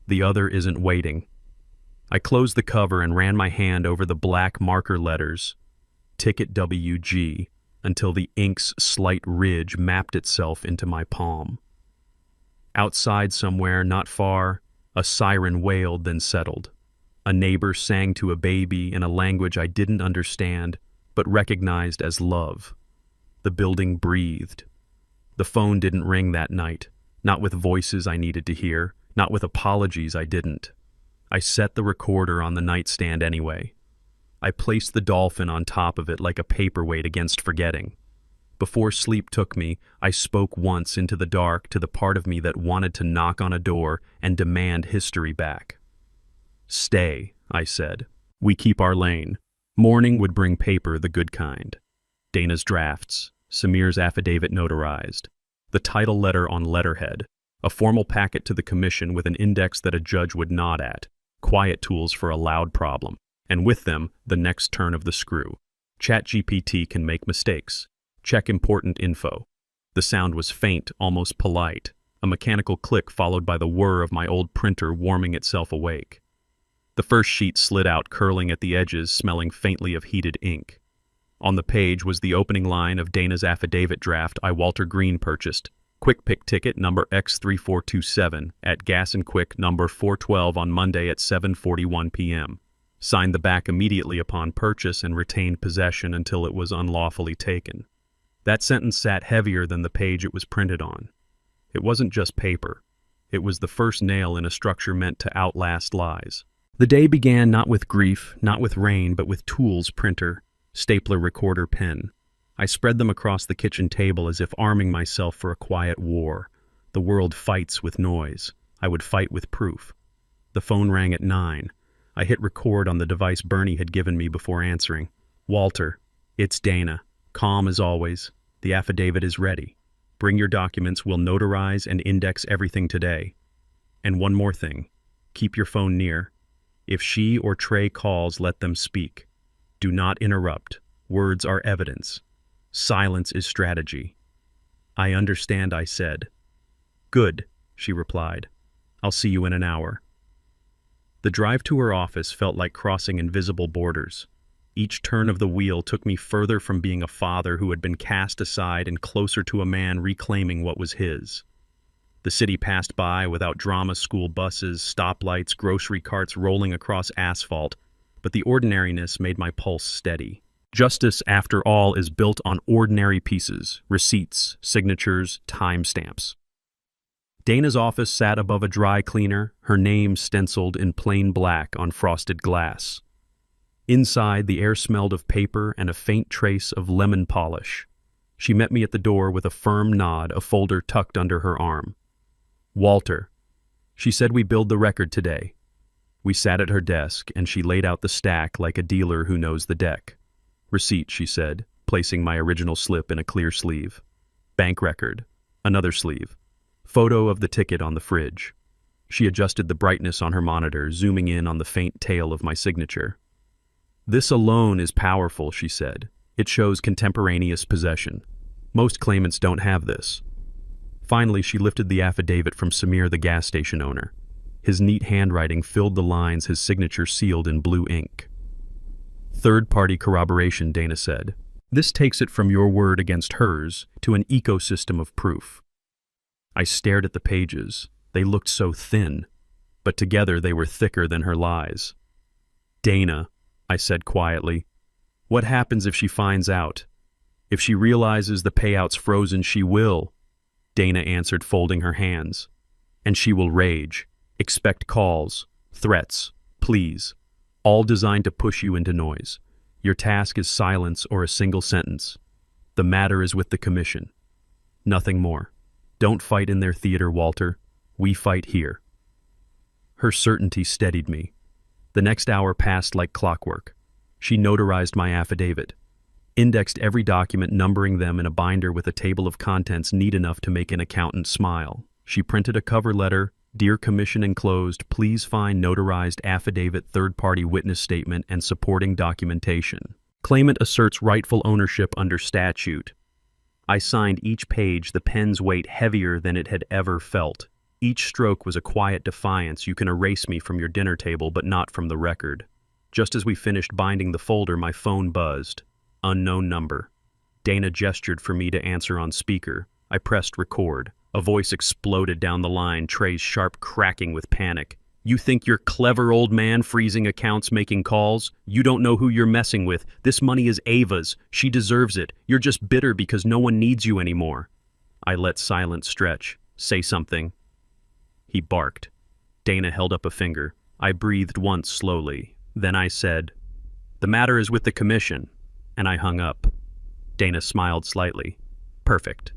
Speaker 1: The other isn't waiting. I closed the cover and ran my hand over the black marker letters, Ticket WG, until the ink's slight ridge mapped itself into my palm. Outside somewhere, not far, a siren wailed, then settled. A neighbor sang to a baby in a language I didn't understand, but recognized as love. The building breathed. The phone didn't ring that night, not with voices I needed to hear, not with apologies I didn't. I set the recorder on the nightstand anyway. I placed the dolphin on top of it like a paperweight against forgetting. Before sleep took me, I spoke once into the dark to the part of me that wanted to knock on a door and demand history back. Stay, I said. We keep our lane. Morning would bring paper, the good kind. Dana's drafts. Samir's affidavit notarized. The title letter on letterhead. A formal packet to the commission with an index that a judge would nod at. Quiet tools for a loud problem. And with them, the next turn of the screw. ChatGPT can make mistakes. Check important info. The sound was faint, almost polite. A mechanical click followed by the whir of my old printer warming itself awake. The first sheet slid out, curling at the edges, smelling faintly of heated ink. On the page was the opening line of Dana's affidavit draft I, Walter Green, purchased. Quick Pick ticket number X3427 at Gas and Quick number 412 on Monday at 7:41 p.m. Signed the back immediately upon purchase and retained possession until it was unlawfully taken. That sentence sat heavier than the page it was printed on. It wasn't just paper. It was the first nail in a structure meant to outlast lies. The day began not with grief, not with rain, but with tools, printer, stapler, recorder, pen. I spread them across the kitchen table as if arming myself for a quiet war. The world fights with noise. I would fight with proof. The phone rang at 9. I hit record on the device Bernie had given me before answering. Walter, it's Dana. Calm as always. The affidavit is ready. Bring your documents. We'll notarize and index everything today. And one more thing. Keep your phone near. If she or Trey calls, let them speak. Do not interrupt. Words are evidence. Silence is strategy. I understand, I said. Good, she replied. I'll see you in an hour. The drive to her office felt like crossing invisible borders. Each turn of the wheel took me further from being a father who had been cast aside and closer to a man reclaiming what was his. The city passed by without drama, school buses, stoplights, grocery carts rolling across asphalt, but the ordinariness made my pulse steady. Justice, after all, is built on ordinary pieces, receipts, signatures, timestamps. Dana's office sat above a dry cleaner, her name stenciled in plain black on frosted glass. Inside, the air smelled of paper and a faint trace of lemon polish. She met me at the door with a firm nod, a folder tucked under her arm. Walter. She said we build the record today. We sat at her desk, and she laid out the stack like a dealer who knows the deck. Receipt, she said, placing my original slip in a clear sleeve. Bank record. Another sleeve. Photo of the ticket on the fridge. She adjusted the brightness on her monitor, zooming in on the faint tail of my signature. This alone is powerful, she said. It shows contemporaneous possession. Most claimants don't have this. Finally, she lifted the affidavit from Samir, the gas station owner. His neat handwriting filled the lines, his signature sealed in blue ink. Third-party corroboration, Dana said. This takes it from your word against hers to an ecosystem of proof. I stared at the pages. They looked so thin, but together they were thicker than her lies. Dana, I said quietly, what happens if she finds out? If she realizes the payout's frozen, she will. Dana answered, folding her hands. And she will rage. Expect calls, threats, pleas, all designed to push you into noise. Your task is silence or a single sentence. The matter is with the commission. Nothing more. Don't fight in their theater, Walter. We fight here. Her certainty steadied me. The next hour passed like clockwork. She notarized my affidavit, indexed every document, numbering them in a binder with a table of contents neat enough to make an accountant smile. She printed a cover letter, Dear Commission enclosed, please find notarized affidavit, third-party witness statement, and supporting documentation. Claimant asserts rightful ownership under statute. I signed each page, the pen's weight heavier than it had ever felt. Each stroke was a quiet defiance. You can erase me from your dinner table, but not from the record. Just as we finished binding the folder, my phone buzzed. Unknown number. Dana gestured for me to answer on speaker. I pressed record. A voice exploded down the line, Trey's sharp cracking with panic. You think you're clever, old man, freezing accounts, making calls? You don't know who you're messing with. This money is Ava's. She deserves it. You're just bitter because no one needs you anymore. I let silence stretch. Say something. He barked. Dana held up a finger. I breathed once slowly. Then I said, The matter is with the commission. And I hung up. Dana smiled slightly. Perfect.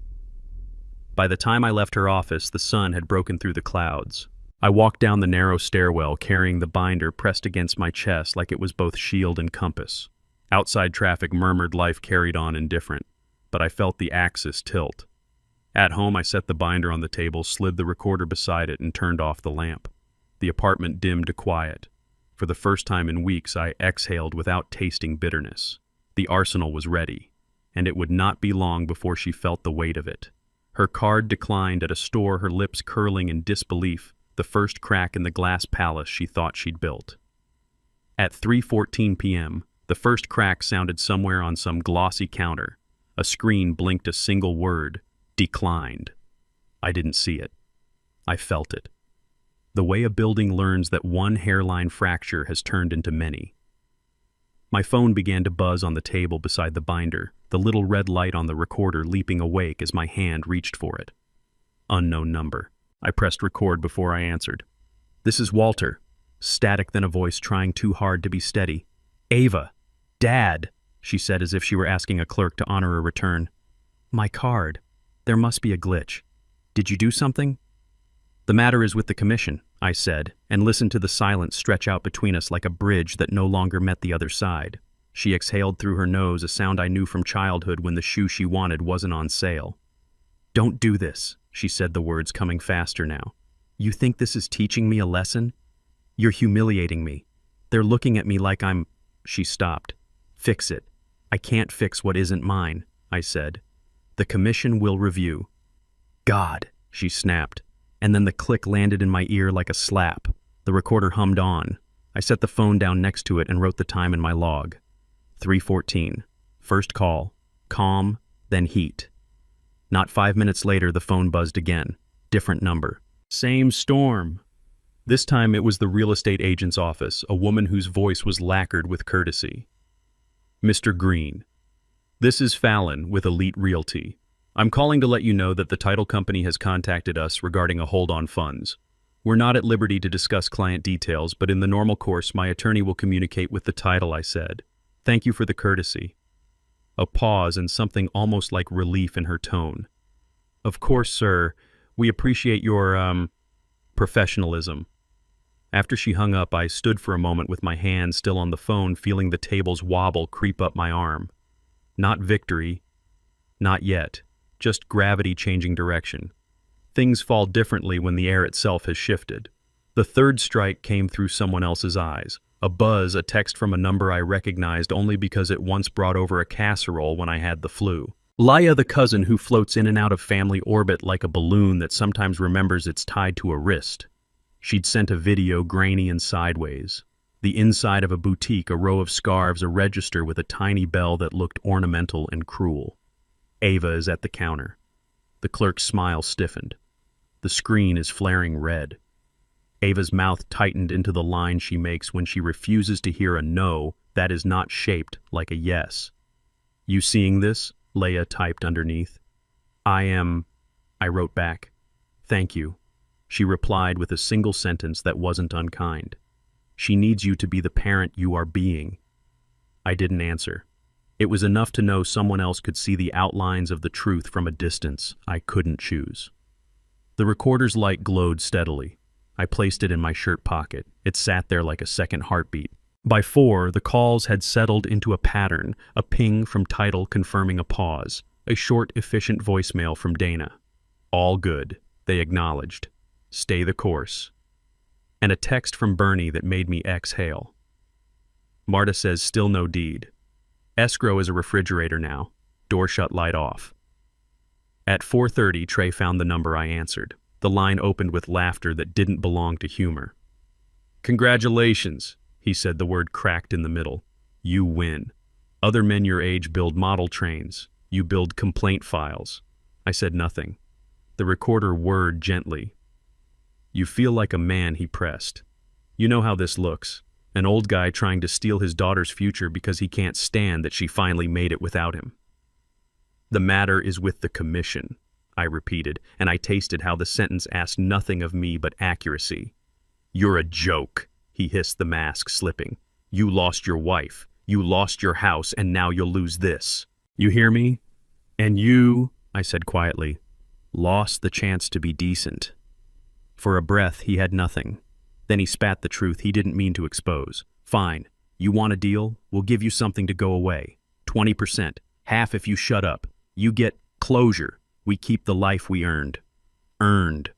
Speaker 1: By the time I left her office, the sun had broken through the clouds. I walked down the narrow stairwell, carrying the binder pressed against my chest like it was both shield and compass. Outside traffic murmured, life carried on indifferent. but I felt the axis tilt. At home, I set the binder on the table, slid the recorder beside it, and turned off the lamp. The apartment dimmed to quiet. For the first time in weeks, I exhaled without tasting bitterness. The arsenal was ready, and it would not be long before she felt the weight of it. Her card declined at a store, her lips curling in disbelief, the first crack in the glass palace she thought she'd built. At 3:14 p.m., the first crack sounded somewhere on some glossy counter. A screen blinked a single word: declined. I didn't see it. I felt it. The way a building learns that one hairline fracture has turned into many. My phone began to buzz on the table beside the binder, the little red light on the recorder leaping awake as my hand reached for it. Unknown number. I pressed record before I answered. "This is Walter." Static, then a voice trying too hard to be steady. "Ava. Dad," she said as if she were asking a clerk to honor a return. "My card. There must be a glitch. Did you do something?" "The matter is with the commission," I said, and listened to the silence stretch out between us like a bridge that no longer met the other side. She exhaled through her nose, a sound I knew from childhood when the shoe she wanted wasn't on sale. "Don't do this," she said, the words coming faster now. "You think this is teaching me a lesson? You're humiliating me. They're looking at me like I'm—" She stopped. "Fix it. I can't fix what isn't mine," I said. "The commission will review." "God," she snapped, and then the click landed in my ear like a slap. The recorder hummed on. I set the phone down next to it and wrote the time in my log. 3:14. First call. Calm, then heat. Not 5 minutes later, the phone buzzed again. Different number. Same storm. This time it was the real estate agent's office, a woman whose voice was lacquered with courtesy. "Mr. Green, this is Fallon with Elite Realty. I'm calling to let you know that the title company has contacted us regarding a hold on funds. We're not at liberty to discuss client details, but in the normal course, my attorney will communicate with the title," I said. "Thank you for the courtesy." A pause and something almost like relief in her tone. "Of course, sir. We appreciate your, professionalism." After she hung up, I stood for a moment with my hand still on the phone, feeling the table's wobble creep up my arm. Not victory. Not yet. Just gravity changing direction. Things fall differently when the air itself has shifted. The third strike came through someone else's eyes. A buzz, a text from a number I recognized only because it once brought over a casserole when I had the flu. Laia, the cousin who floats in and out of family orbit like a balloon that sometimes remembers it's tied to a wrist. She'd sent a video, grainy and sideways. The inside of a boutique, a row of scarves, a register with a tiny bell that looked ornamental and cruel. Ava is at the counter. The clerk's smile stiffened. The screen is flaring red. Ava's mouth tightened into the line she makes when she refuses to hear a no that is not shaped like a yes. "You seeing this?" Leia typed underneath. I am," I wrote back. "Thank you." She replied with a single sentence that wasn't unkind. "She needs you to be the parent you are being." I didn't answer. It was enough to know someone else could see the outlines of the truth from a distance I couldn't choose. The recorder's light glowed steadily. I placed it in my shirt pocket. It sat there like a second heartbeat. By 4, the calls had settled into a pattern, a ping from title confirming a pause, a short, efficient voicemail from Dana. "All good," they acknowledged. "Stay the course." And a text from Bernie that made me exhale. Marta says still no deed. Escrow is a refrigerator now. Door shut, light off. At 4:30, Trey found the number I answered. The line opened with laughter that didn't belong to humor. "Congratulations," he said, the word cracked in the middle. "You win. Other men your age build model trains. You build complaint files." I said nothing. The recorder whirred gently. "You feel like a man," he pressed. "You know how this looks. An old guy trying to steal his daughter's future because he can't stand that she finally made it without him." "The matter is with the commission," I repeated, and I tasted how the sentence asked nothing of me but accuracy. "You're a joke," he hissed, the mask slipping. "You lost your wife, you lost your house, and now you'll lose this. You hear me? And you," I said quietly, "lost the chance to be decent." For a breath, he had nothing. Then he spat the truth he didn't mean to expose. "Fine. You want a deal? We'll give you something to go away. 20%. Half if you shut up. You get closure. We keep the life we earned. Earned.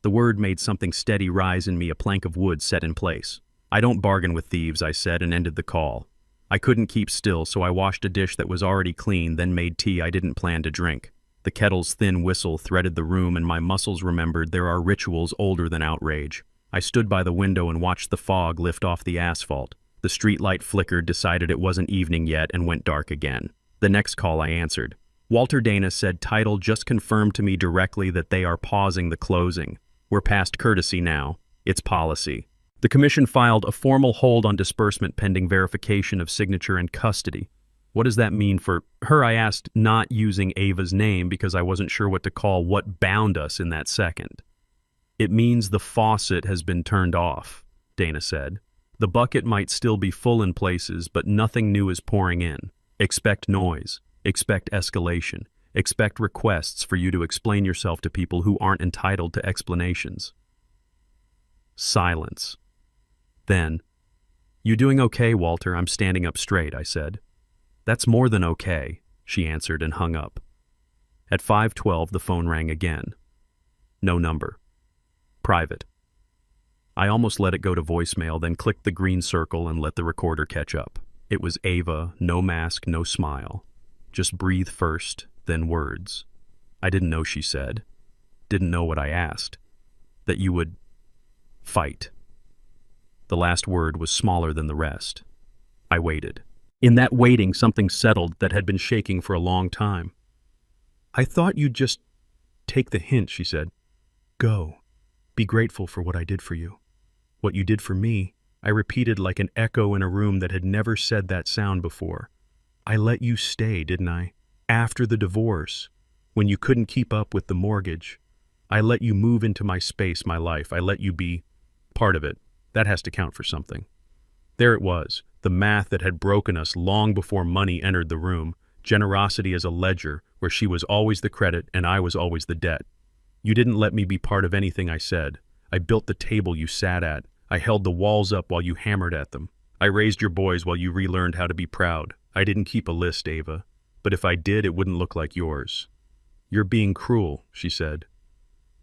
Speaker 1: The word made something steady rise in me, a plank of wood set in place. I don't bargain with thieves, I said, and ended the call. I couldn't keep still, so I washed a dish that was already clean, then made tea I didn't plan to drink. The kettle's thin whistle threaded the room, and my muscles remembered there are rituals older than outrage. I stood by the window and watched the fog lift off the asphalt. The streetlight flickered, decided it wasn't evening yet, and went dark again. The next call I answered. Walter Dana said title just confirmed to me directly that they are pausing the closing. We're past courtesy now. It's policy. The commission filed a formal hold on disbursement pending verification of signature and custody. What does that mean for her? I asked, not using Ava's name because I wasn't sure what to call what bound us in that second. It means the faucet has been turned off, Dana said. The bucket might still be full in places, but nothing new is pouring in. Expect noise. Expect escalation. Expect requests for you to explain yourself to people who aren't entitled to explanations. Silence. Then, "You doing okay, Walter? I'm standing up straight," I said. "That's more than okay," she answered and hung up. At 5:12, the phone rang again. No number. Private. I almost let it go to voicemail, then clicked the green circle and let the recorder catch up. It was Ava, no mask, no smile. Just breathe first, then words. I didn't know she said. Didn't know what I asked. That you would fight. The last word was smaller than the rest. I waited. In that waiting, something settled that had been shaking for a long time. "I thought you'd just take the hint," she said. "Go. Be grateful for what I did for you." What you did for me, I repeated like an echo in a room that had never said that sound before. I let you stay, didn't I? After the divorce, when you couldn't keep up with the mortgage. I let you move into my space, my life. I let you be part of it. That has to count for something. There it was, the math that had broken us long before money entered the room, generosity as a ledger where she was always the credit and I was always the debt. You didn't let me be part of anything I said. I built the table you sat at. I held the walls up while you hammered at them. I raised your boys while you relearned how to be proud. I didn't keep a list, Ava. But if I did, it wouldn't look like yours. "You're being cruel," she said.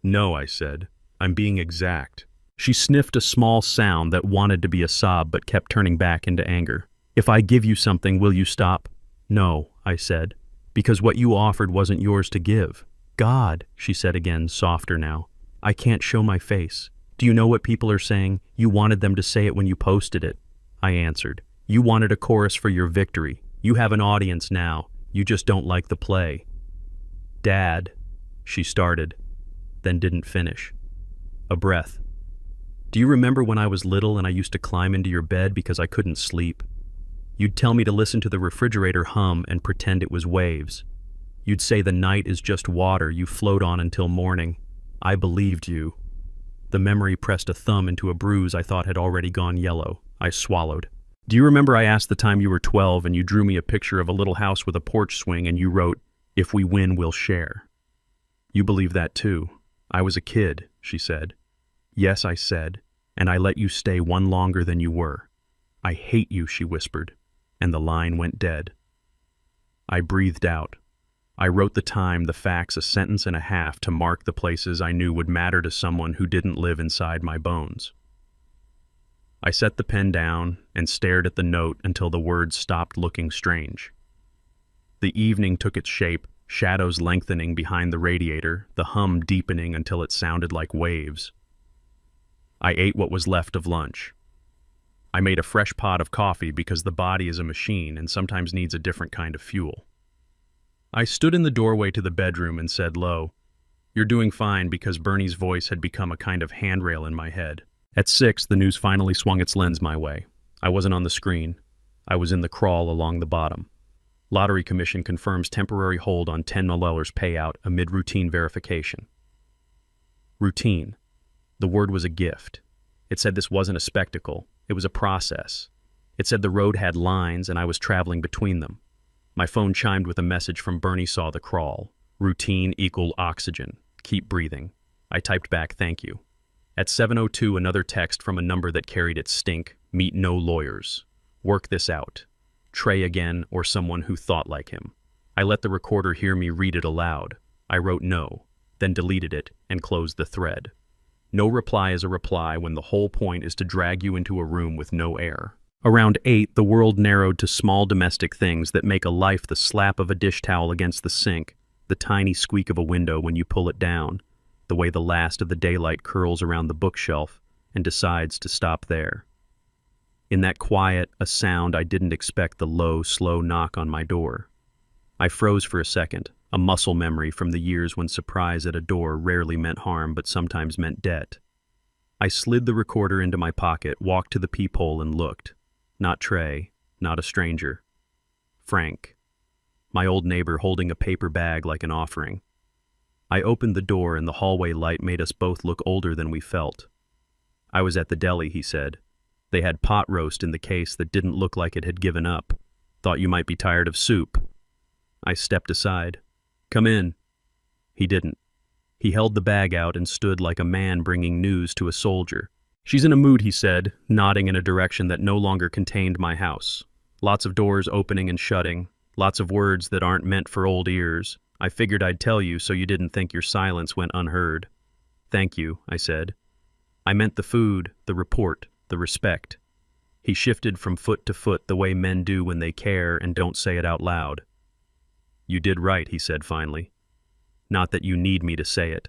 Speaker 1: "No," I said. "I'm being exact." She sniffed a small sound that wanted to be a sob but kept turning back into anger. "If I give you something, will you stop?" "No," I said, "because what you offered wasn't yours to give." "God," she said again, softer now. "I can't show my face. Do you know what people are saying? You wanted them to say it when you posted it." I answered. "You wanted a chorus for your victory. You have an audience now. You just don't like the play." "Dad," she started, then didn't finish. A breath. "Do you remember when I was little and I used to climb into your bed because I couldn't sleep? You'd tell me to listen to the refrigerator hum and pretend it was waves. You'd say the night is just water you float on until morning. I believed you." The memory pressed a thumb into a bruise I thought had already gone yellow. I swallowed. "Do you remember I asked the time you were 12 and you drew me a picture of a little house with a porch swing and you wrote, 'If we win, we'll share'? You believe that too. I was a kid," she said. "Yes," I said, "and I let you stay one longer than you were. I hate you," she whispered, and the line went dead. I breathed out. I wrote the time, the facts, a sentence and a half to mark the places I knew would matter to someone who didn't live inside my bones. I set the pen down and stared at the note until the words stopped looking strange. The evening took its shape, shadows lengthening behind the radiator, the hum deepening until it sounded like waves. I ate what was left of lunch. I made a fresh pot of coffee because the body is a machine and sometimes needs a different kind of fuel. I stood in the doorway to the bedroom and said low, "You're doing fine," because Bernie's voice had become a kind of handrail in my head. At 6, the news finally swung its lens my way. I wasn't on the screen. I was in the crawl along the bottom. Lottery Commission confirms temporary hold on $10 million payout amid routine verification. Routine. The word was a gift. It said this wasn't a spectacle. It was a process. It said the road had lines and I was traveling between them. My phone chimed with a message from Bernie Saw the Crawl. Routine equal oxygen. Keep breathing. I typed back, "Thank you." At 7:02, another text from a number that carried its stink. "Meet no lawyers. Work this out. Trey again or someone who thought like him." I let the recorder hear me read it aloud. I wrote no, then deleted it and closed the thread. No reply is a reply when the whole point is to drag you into a room with no air. Around 8, the world narrowed to small domestic things that make a life: the slap of a dish towel against the sink, the tiny squeak of a window when you pull it down, the way the last of the daylight curls around the bookshelf and decides to stop there. In that quiet, a sound I didn't expect: the low, slow knock on my door. I froze for a second, a muscle memory from the years when surprise at a door rarely meant harm but sometimes meant debt. I slid the recorder into my pocket, walked to the peephole and looked. Not Trey, not a stranger. Frank, my old neighbor, holding a paper bag like an offering. I opened the door and the hallway light made us both look older than we felt. I was at the deli, he said. They had pot roast in the case that didn't look like it had given up. Thought you might be tired of soup. I stepped aside. Come in. He didn't. He held the bag out and stood like a man bringing news to a soldier. She's in a mood, he said, nodding in a direction that no longer contained my house. Lots of doors opening and shutting, lots of words that aren't meant for old ears. I figured I'd tell you so you didn't think your silence went unheard. Thank you, I said. I meant the food, the report, the respect. He shifted from foot to foot the way men do when they care and don't say it out loud. You did right, he said finally. Not that you need me to say it.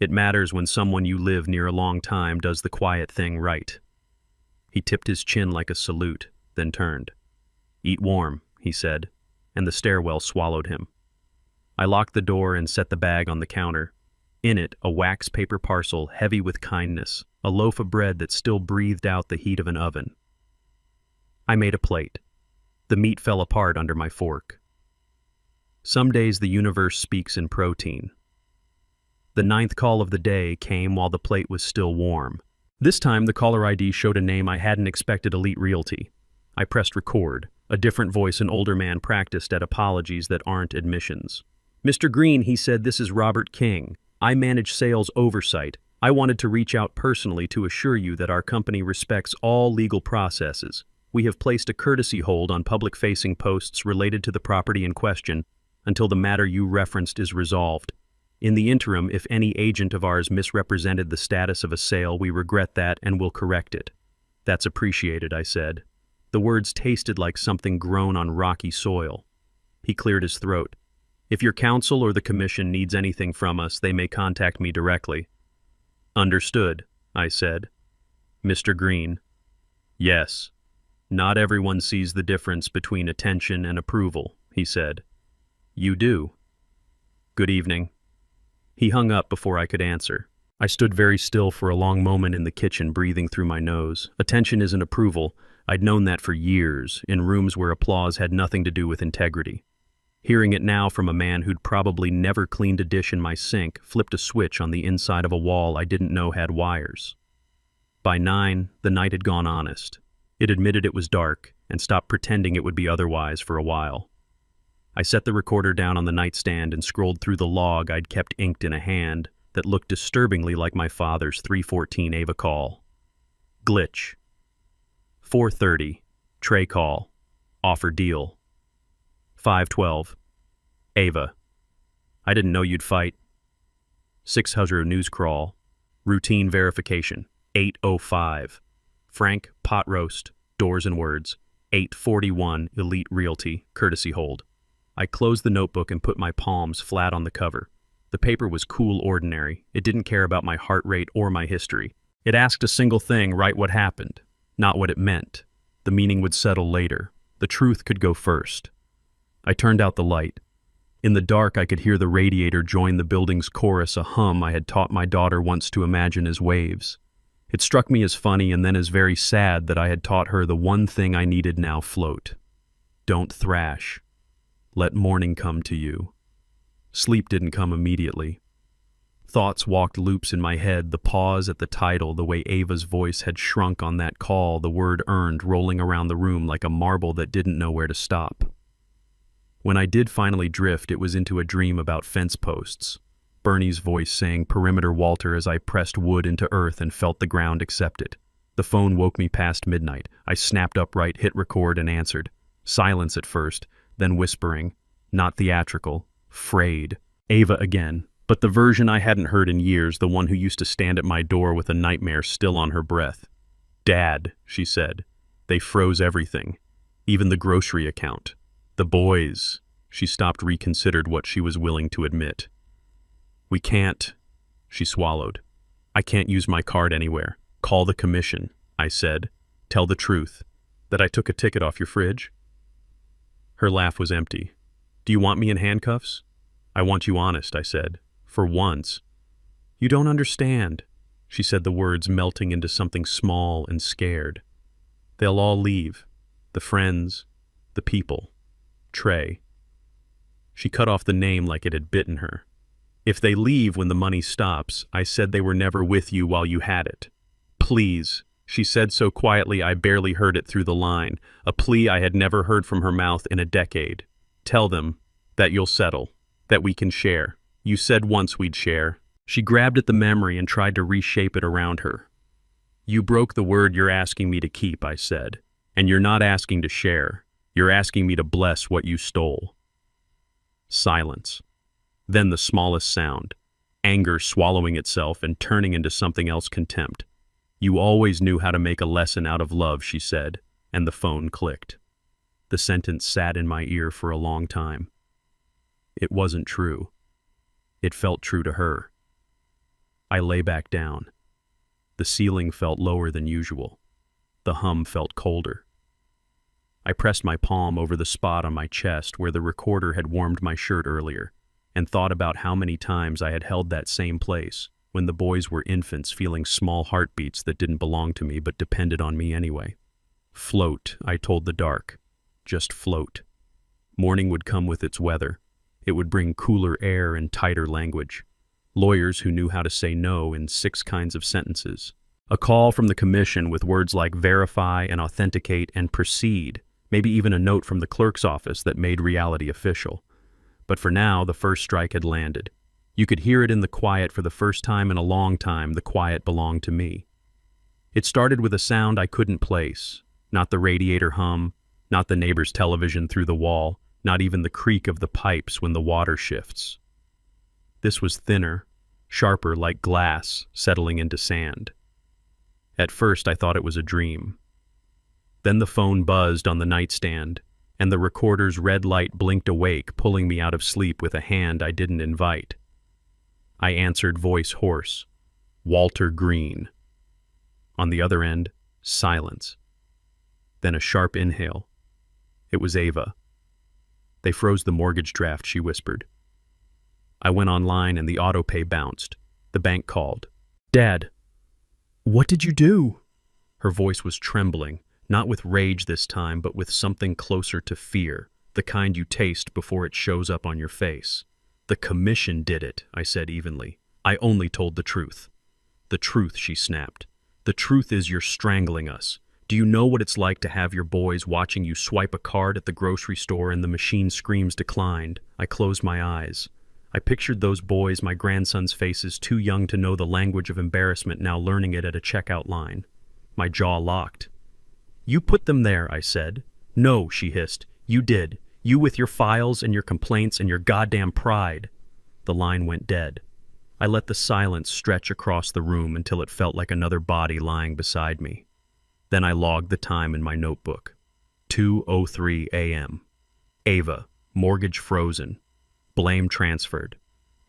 Speaker 1: It matters when someone you live near a long time does the quiet thing right. He tipped his chin like a salute, then turned. Eat warm, he said, and the stairwell swallowed him. I locked the door and set the bag on the counter. In it, a wax paper parcel heavy with kindness, a loaf of bread that still breathed out the heat of an oven. I made a plate. The meat fell apart under my fork. Some days the universe speaks in protein. The 9th call of the day came while the plate was still warm. This time the caller ID showed a name I hadn't expected: Elite Realty. I pressed record. A different voice, an older man, practiced at apologies that aren't admissions. Mr. Green, he said, this is Robert King. I manage sales oversight. I wanted to reach out personally to assure you that our company respects all legal processes. We have placed a courtesy hold on public-facing posts related to the property in question until the matter you referenced is resolved. In the interim, if any agent of ours misrepresented the status of a sale, we regret that and will correct it. That's appreciated, I said. The words tasted like something grown on rocky soil. He cleared his throat. If your counsel or the commission needs anything from us, they may contact me directly. Understood, I said. Mr. Green. Yes. Not everyone sees the difference between attention and approval, he said. You do. Good evening. He hung up before I could answer. I stood very still for a long moment in the kitchen, breathing through my nose. Attention isn't approval. I'd known that for years, in rooms where applause had nothing to do with integrity. Hearing it now from a man who'd probably never cleaned a dish in my sink, flipped a switch on the inside of a wall I didn't know had wires. By 9, the night had gone honest. It admitted it was dark and stopped pretending it would be otherwise for a while. I set the recorder down on the nightstand and scrolled through the log I'd kept inked in a hand that looked disturbingly like my father's 314 Ava call. Glitch. 4:30. Trey call. Offer deal. 5:12. Ava. I didn't know you'd fight. 600 news crawl. Routine verification. 8:05. Frank, pot roast, doors and words. 8:41. Elite Realty, courtesy hold. I closed the notebook and put my palms flat on the cover. The paper was cool ordinary. It didn't care about my heart rate or my history. It asked a single thing: write what happened, not what it meant. The meaning would settle later. The truth could go first. I turned out the light. In the dark, I could hear the radiator join the building's chorus, a hum I had taught my daughter once to imagine as waves. It struck me as funny and then as very sad that I had taught her the one thing I needed now: float. Don't thrash. Let morning come to you. Sleep didn't come immediately. Thoughts walked loops in my head, the pause at the title, the way Ava's voice had shrunk on that call, the word earned rolling around the room like a marble that didn't know where to stop. When I did finally drift, it was into a dream about fence posts. Bernie's voice saying "Perimeter Walter" as I pressed wood into earth and felt the ground accept it. The phone woke me past midnight. I snapped upright, hit record, and answered. Silence at first, then whispering, Not theatrical. Frayed. Ava again. But the version I hadn't heard in years, the one who used to stand at my door with a nightmare still on her breath. "Dad," she said. "They froze everything. Even the grocery account. The boys." She stopped, reconsidered what she was willing to admit. "We can't," she swallowed. "I can't use my card anywhere. Call the commission," I said. "Tell the truth. That I took a ticket off your fridge?" Her laugh was empty. "Do you want me in handcuffs?" "I want you honest," I said. "For once." "You don't understand," she said, the words melting into something small and scared. "They'll all leave. The friends, the people. Trey." She cut off the name like it had bitten her. "If they leave when the money stops, I said they were never with you while you had it. Please," she said so quietly I barely heard it through the line, a plea I had never heard from her mouth in a decade. "Tell them that you'll settle, that we can share. You said once we'd share." She grabbed at the memory and tried to reshape it around her. "You broke the word you're asking me to keep," I said. "And you're not asking to share. You're asking me to bless what you stole." Silence. Then the smallest sound. Anger swallowing itself and turning into something else, contempt. "You always knew how to make a lesson out of love," she said, and the phone clicked. The sentence sat in my ear for a long time. It wasn't true. It felt true to her. I lay back down. The ceiling felt lower than usual. The hum felt colder. I pressed my palm over the spot on my chest where the recorder had warmed my shirt earlier, and thought about how many times I had held that same place, when the boys were infants feeling small heartbeats that didn't belong to me but depended on me anyway. Float, I told the dark. Just float. Morning would come with its weather. It would bring cooler air and tighter language. Lawyers who knew how to say no in 6 kinds of sentences. A call from the commission with words like verify and authenticate and proceed. Maybe even a note from the clerk's office that made reality official. But for now, the first strike had landed. You could hear it in the quiet. For the first time in a long time, the quiet belonged to me. It started with a sound I couldn't place. Not the radiator hum, not the neighbor's television through the wall, not even the creak of the pipes when the water shifts. This was thinner, sharper, like glass settling into sand. At first, I thought it was a dream. Then the phone buzzed on the nightstand, and the recorder's red light blinked awake, pulling me out of sleep with a hand I didn't invite. I answered, voice hoarse. "Walter Green." On the other end, silence. Then a sharp inhale. It was Ava. "They froze the mortgage draft," she whispered. I went online and the auto-pay bounced. The bank called. "Dad, what did you do?" Her voice was trembling. Not with rage this time, but with something closer to fear, the kind you taste before it shows up on your face. "The commission did it," I said evenly. "I only told the truth." "The truth," she snapped. "The truth is you're strangling us. Do you know what it's like to have your boys watching you swipe a card at the grocery store and the machine screams declined?" I closed my eyes. I pictured those boys, my grandson's faces, too young to know the language of embarrassment, now learning it at a checkout line. My jaw locked. "You put them there," I said. "No," she hissed. "You did. You with your files and your complaints and your goddamn pride." The line went dead. I let the silence stretch across the room until it felt like another body lying beside me. Then I logged the time in my notebook. 2:03 a.m. Ava, mortgage frozen. Blame transferred.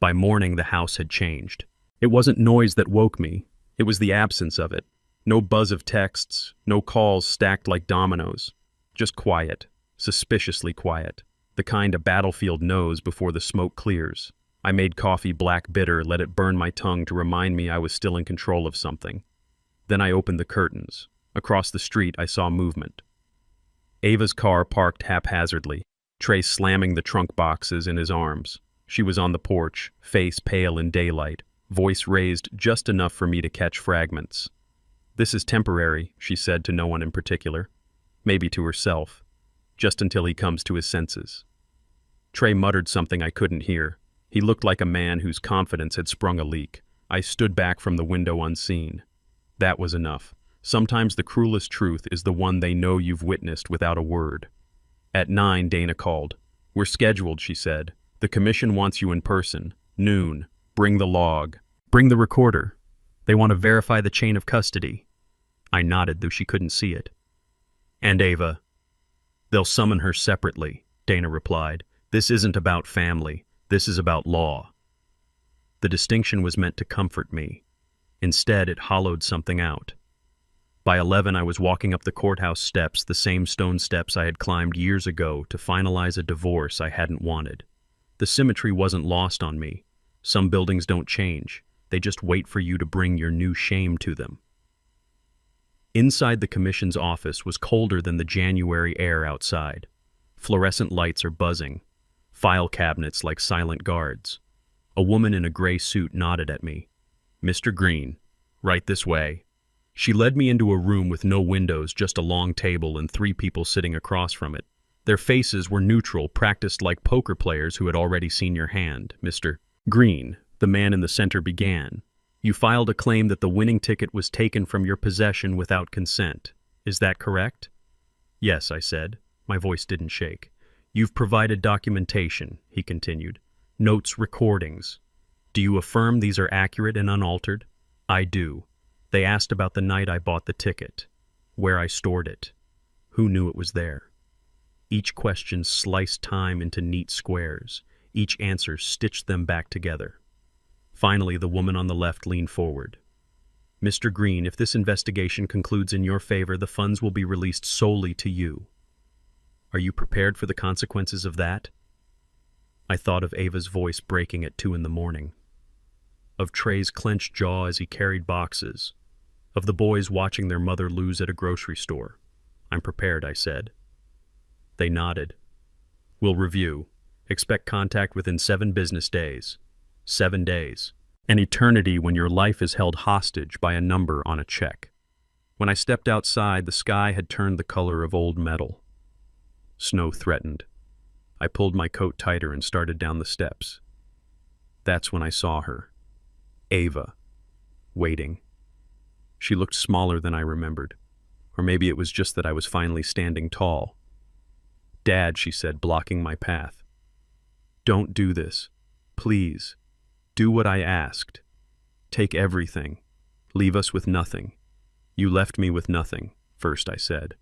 Speaker 1: By morning, the house had changed. It wasn't noise that woke me. It was the absence of it. No buzz of texts, no calls stacked like dominoes. Just quiet, suspiciously quiet. The kind a battlefield knows before the smoke clears. I made coffee black bitter, let it burn my tongue to remind me I was still in control of something. Then I opened the curtains. Across the street, I saw movement. Ava's car parked haphazardly, Trey slamming the trunk boxes in his arms. She was on the porch, face pale in daylight, voice raised just enough for me to catch fragments. "This is temporary," she said to no one in particular. Maybe to herself. Just until he comes to his senses. Trey muttered something I couldn't hear. He looked like a man whose confidence had sprung a leak. I stood back from the window unseen. That was enough. Sometimes the cruelest truth is the one they know you've witnessed without a word. At 9, Dana called. We're scheduled, she said. The commission wants you in person. Noon. Bring the log. Bring the recorder. They want to verify the chain of custody. I nodded, though she couldn't see it. And Ava. They'll summon her separately, Dana replied. This isn't about family. This is about law. The distinction was meant to comfort me. Instead, it hollowed something out. By 11, I was walking up the courthouse steps, the same stone steps I had climbed years ago to finalize a divorce I hadn't wanted. The symmetry wasn't lost on me. Some buildings don't change. They just wait for you to bring your new shame to them. Inside the commission's office was colder than the January air outside. Fluorescent lights are buzzing. File cabinets like silent guards. A woman in a gray suit nodded at me. Mr. Green, right this way. She led me into a room with no windows, just a long table and 3 people sitting across from it. Their faces were neutral, practiced like poker players who had already seen your hand. Mr. Green, the man in the center began. You filed a claim that the winning ticket was taken from your possession without consent. Is that correct? Yes, I said. My voice didn't shake. You've provided documentation, he continued. Notes, recordings. Do you affirm these are accurate and unaltered? I do. They asked about the night I bought the ticket, where I stored it, who knew it was there. Each question sliced time into neat squares. Each answer stitched them back together. Finally, the woman on the left leaned forward. Mr. Green, if this investigation concludes in your favor, the funds will be released solely to you. Are you prepared for the consequences of that? I thought of Ava's voice breaking at 2 a.m, of Trey's clenched jaw as he carried boxes, of the boys watching their mother lose at a grocery store. I'm prepared, I said. They nodded. We'll review. Expect contact within 7 business days. 7 days. An eternity when your life is held hostage by a number on a check. When I stepped outside, the sky had turned the color of old metal. Snow threatened. I pulled my coat tighter and started down the steps. That's when I saw her. Ava. Waiting. She looked smaller than I remembered. Or maybe it was just that I was finally standing tall. Dad, she said, blocking my path. Don't do this. Please. Do what I asked. Take everything. Leave us with nothing. You left me with nothing, first I said.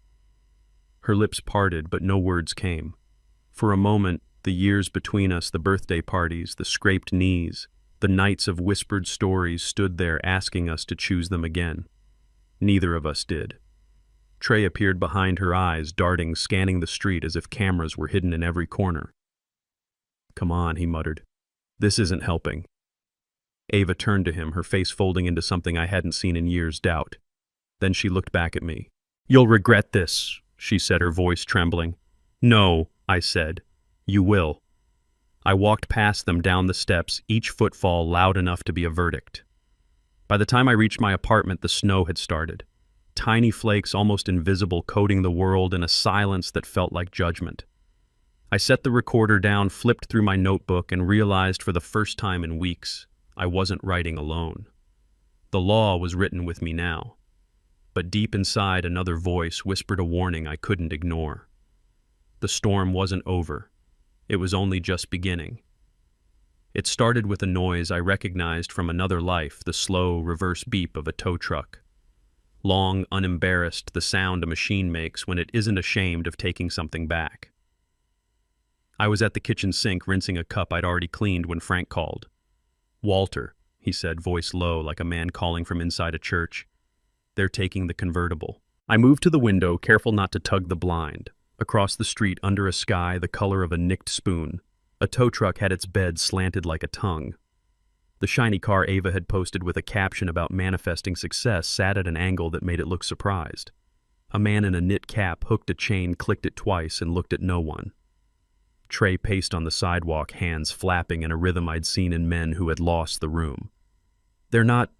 Speaker 1: Her lips parted, but no words came. For a moment, the years between us, the birthday parties, the scraped knees, the nights of whispered stories stood there asking us to choose them again. Neither of us did. Trey appeared behind her eyes, darting, scanning the street as if cameras were hidden in every corner. Come on, he muttered. This isn't helping. Ava turned to him, her face folding into something I hadn't seen in years, doubt. Then she looked back at me. You'll regret this, she said, her voice trembling. No, I said. You will. I walked past them down the steps, each footfall loud enough to be a verdict. By the time I reached my apartment, the snow had started. Tiny flakes, almost invisible, coating the world in a silence that felt like judgment. I set the recorder down, flipped through my notebook, and realized for the first time in weeks, I wasn't writing alone. The law was written with me now. But deep inside, another voice whispered a warning I couldn't ignore. The storm wasn't over. It was only just beginning. It started with a noise I recognized from another life, the slow, reverse beep of a tow truck. Long, unembarrassed, the sound a machine makes when it isn't ashamed of taking something back. I was at the kitchen sink rinsing a cup I'd already cleaned when Frank called. Walter, he said, voice low like a man calling from inside a church. They're taking the convertible. I moved to the window, careful not to tug the blind. Across the street, under a sky the color of a nicked spoon, a tow truck had its bed slanted like a tongue. The shiny car Ava had posted with a caption about manifesting success sat at an angle that made it look surprised. A man in a knit cap hooked a chain, clicked it twice, and looked at no one. Trey paced on the sidewalk, hands flapping in a rhythm I'd seen in men who had lost the room. They're not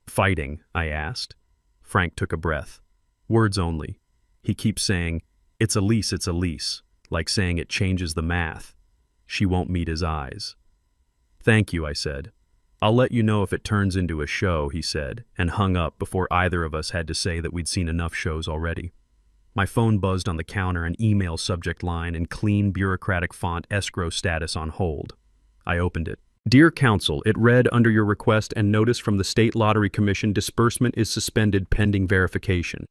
Speaker 1: fighting, I asked. Frank took a breath. Words only. He keeps saying, it's a lease, like saying it changes the math. She won't meet his eyes. Thank you, I said. I'll let you know if it turns into a show, he said, and hung up before either of us had to say that we'd seen enough shows already. My phone buzzed on the counter, an email subject line in clean bureaucratic font, escrow status on hold. I opened it. Dear Counsel, it read, under your request and notice from the State Lottery Commission, disbursement is suspended pending verification.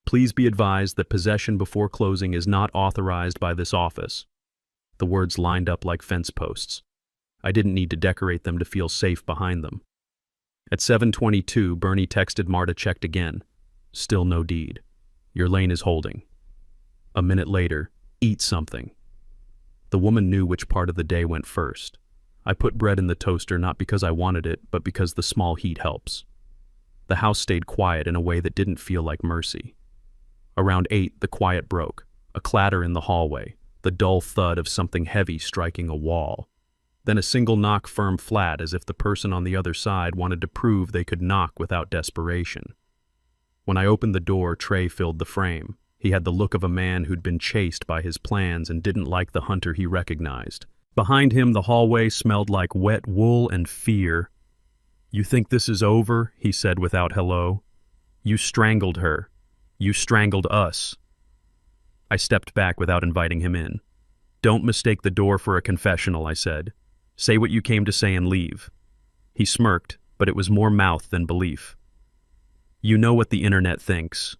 Speaker 1: Please be advised that possession before closing is not authorized by this office. The words lined up like fence posts. I didn't need to decorate them to feel safe behind them. At 7:22, Bernie texted Marta, checked again. Still no deed. Your lane is holding. A minute later, eat something. The woman knew which part of the day went first. I put bread in the toaster not because I wanted it, but because the small heat helps. The house stayed quiet in a way that didn't feel like mercy. Around 8, the quiet broke. A clatter in the hallway, the dull thud of something heavy striking a wall. Then a single knock, firm flat, as if the person on the other side wanted to prove they could knock without desperation. When I opened the door, Trey filled the frame. He had the look of a man who'd been chased by his plans and didn't like the hunter he recognized. Behind him, the hallway smelled like wet wool and fear. You think this is over? He said without hello. You strangled her. You strangled us. I stepped back without inviting him in. Don't mistake the door for a confessional, I said. Say what you came to say and leave. He smirked, but it was more mouth than belief. You know what the internet thinks.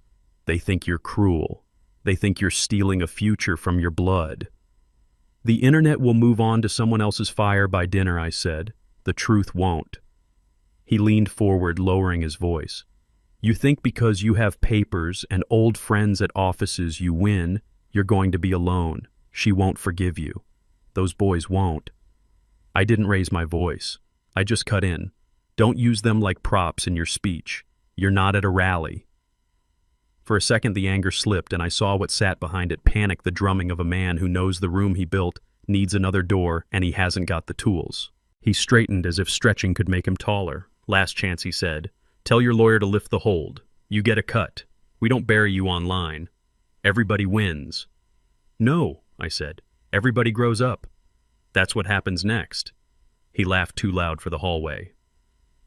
Speaker 1: They think you're cruel. They think you're stealing a future from your blood. The internet will move on to someone else's fire by dinner, I said. The truth won't. He leaned forward, lowering his voice. You think because you have papers and old friends at offices you win, you're going to be alone. She won't forgive you. Those boys won't. I didn't raise my voice. I just cut in. Don't use them like props in your speech. You're not at a rally. For a second the anger slipped and I saw what sat behind it, panic, the drumming of a man who knows the room he built needs another door and he hasn't got the tools. He straightened as if stretching could make him taller. Last chance, he said. Tell your lawyer to lift the hold. You get a cut. We don't bury you online. Everybody wins. No, I said. Everybody grows up. That's what happens next. He laughed too loud for the hallway.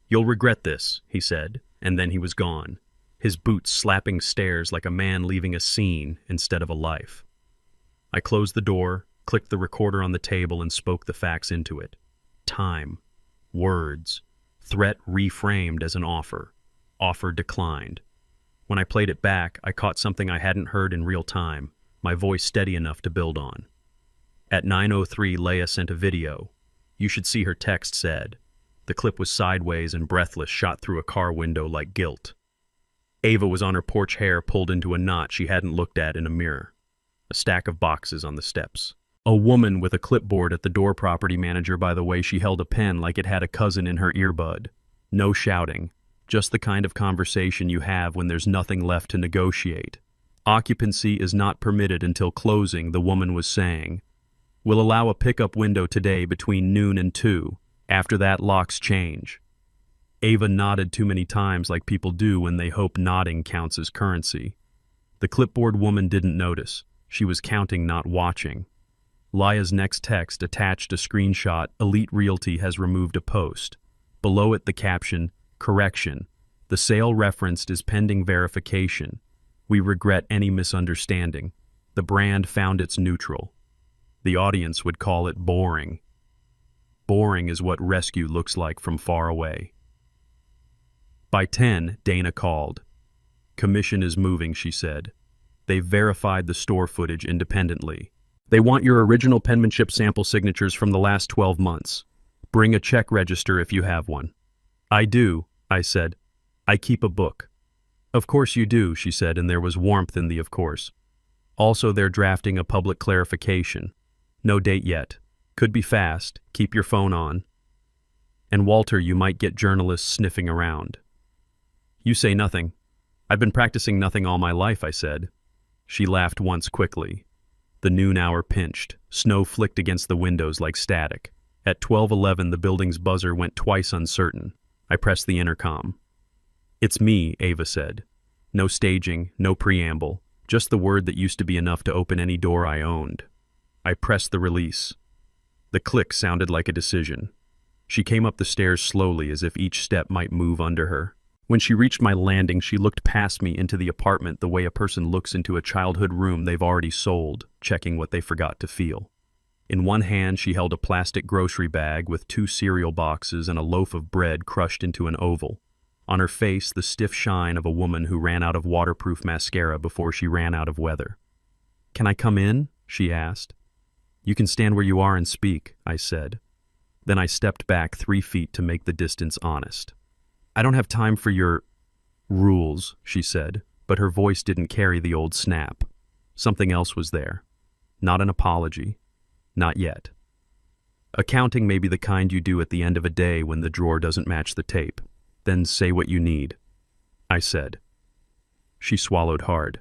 Speaker 1: You'll regret this, he said, and then he was gone, his boots slapping stairs like a man leaving a scene instead of a life. I closed the door, clicked the recorder on the table, and spoke the facts into it. Time. Words. Threat reframed as an offer. Offer declined. When I played it back, I caught something I hadn't heard in real time, my voice steady enough to build on. At 9:03, Leia sent a video. You should see her text said. The clip was sideways and breathless, shot through a car window like guilt. Ava was on her porch, hair pulled into a knot she hadn't looked at in a mirror. A stack of boxes on the steps. A woman with a clipboard at the door, property manager, by the way she held a pen like it had a cousin in her earbud. No shouting, just the kind of conversation you have when there's nothing left to negotiate. Occupancy is not permitted until closing, the woman was saying. We'll allow a pickup window today between noon and 2. After that, locks change. Ava nodded too many times like people do when they hope nodding counts as currency. The clipboard woman didn't notice. She was counting, not watching. Laya's next text attached a screenshot. Elite Realty has removed a post. Below it the caption, correction. The sale referenced is pending verification. We regret any misunderstanding. The brand found it's neutral. The audience would call it boring. Boring is what rescue looks like from far away. By 10, Dana called. Commission is moving, she said. They've verified the store footage independently. They want your original penmanship sample signatures from the last 12 months. Bring a check register if you have one. I do, I said. I keep a book. Of course you do, she said, and there was warmth in the of course. Also, they're drafting a public clarification. No date yet. Could be fast. Keep your phone on. And Walter, you might get journalists sniffing around. You say nothing. I've been practicing nothing all my life, I said. She laughed once quickly. The noon hour pinched. Snow flicked against the windows like static. At 12:11, the building's buzzer went twice uncertain. I pressed the intercom. It's me, Ava said. No staging, no preamble, just the word that used to be enough to open any door I owned. I pressed the release. The click sounded like a decision. She came up the stairs slowly as if each step might move under her. When she reached my landing, she looked past me into the apartment the way a person looks into a childhood room they've already sold, checking what they forgot to feel. In one hand, she held a plastic grocery bag with 2 cereal boxes and a loaf of bread crushed into an oval. On her face, the stiff shine of a woman who ran out of waterproof mascara before she ran out of weather. "Can I come in?" she asked. "You can stand where you are and speak," I said. Then I stepped back 3 feet to make the distance honest. "I don't have time for your rules," she said, but her voice didn't carry the old snap. Something else was there. Not an apology. Not yet. Accounting may be the kind you do at the end of a day when the drawer doesn't match the tape. Then say what you need, I said. She swallowed hard.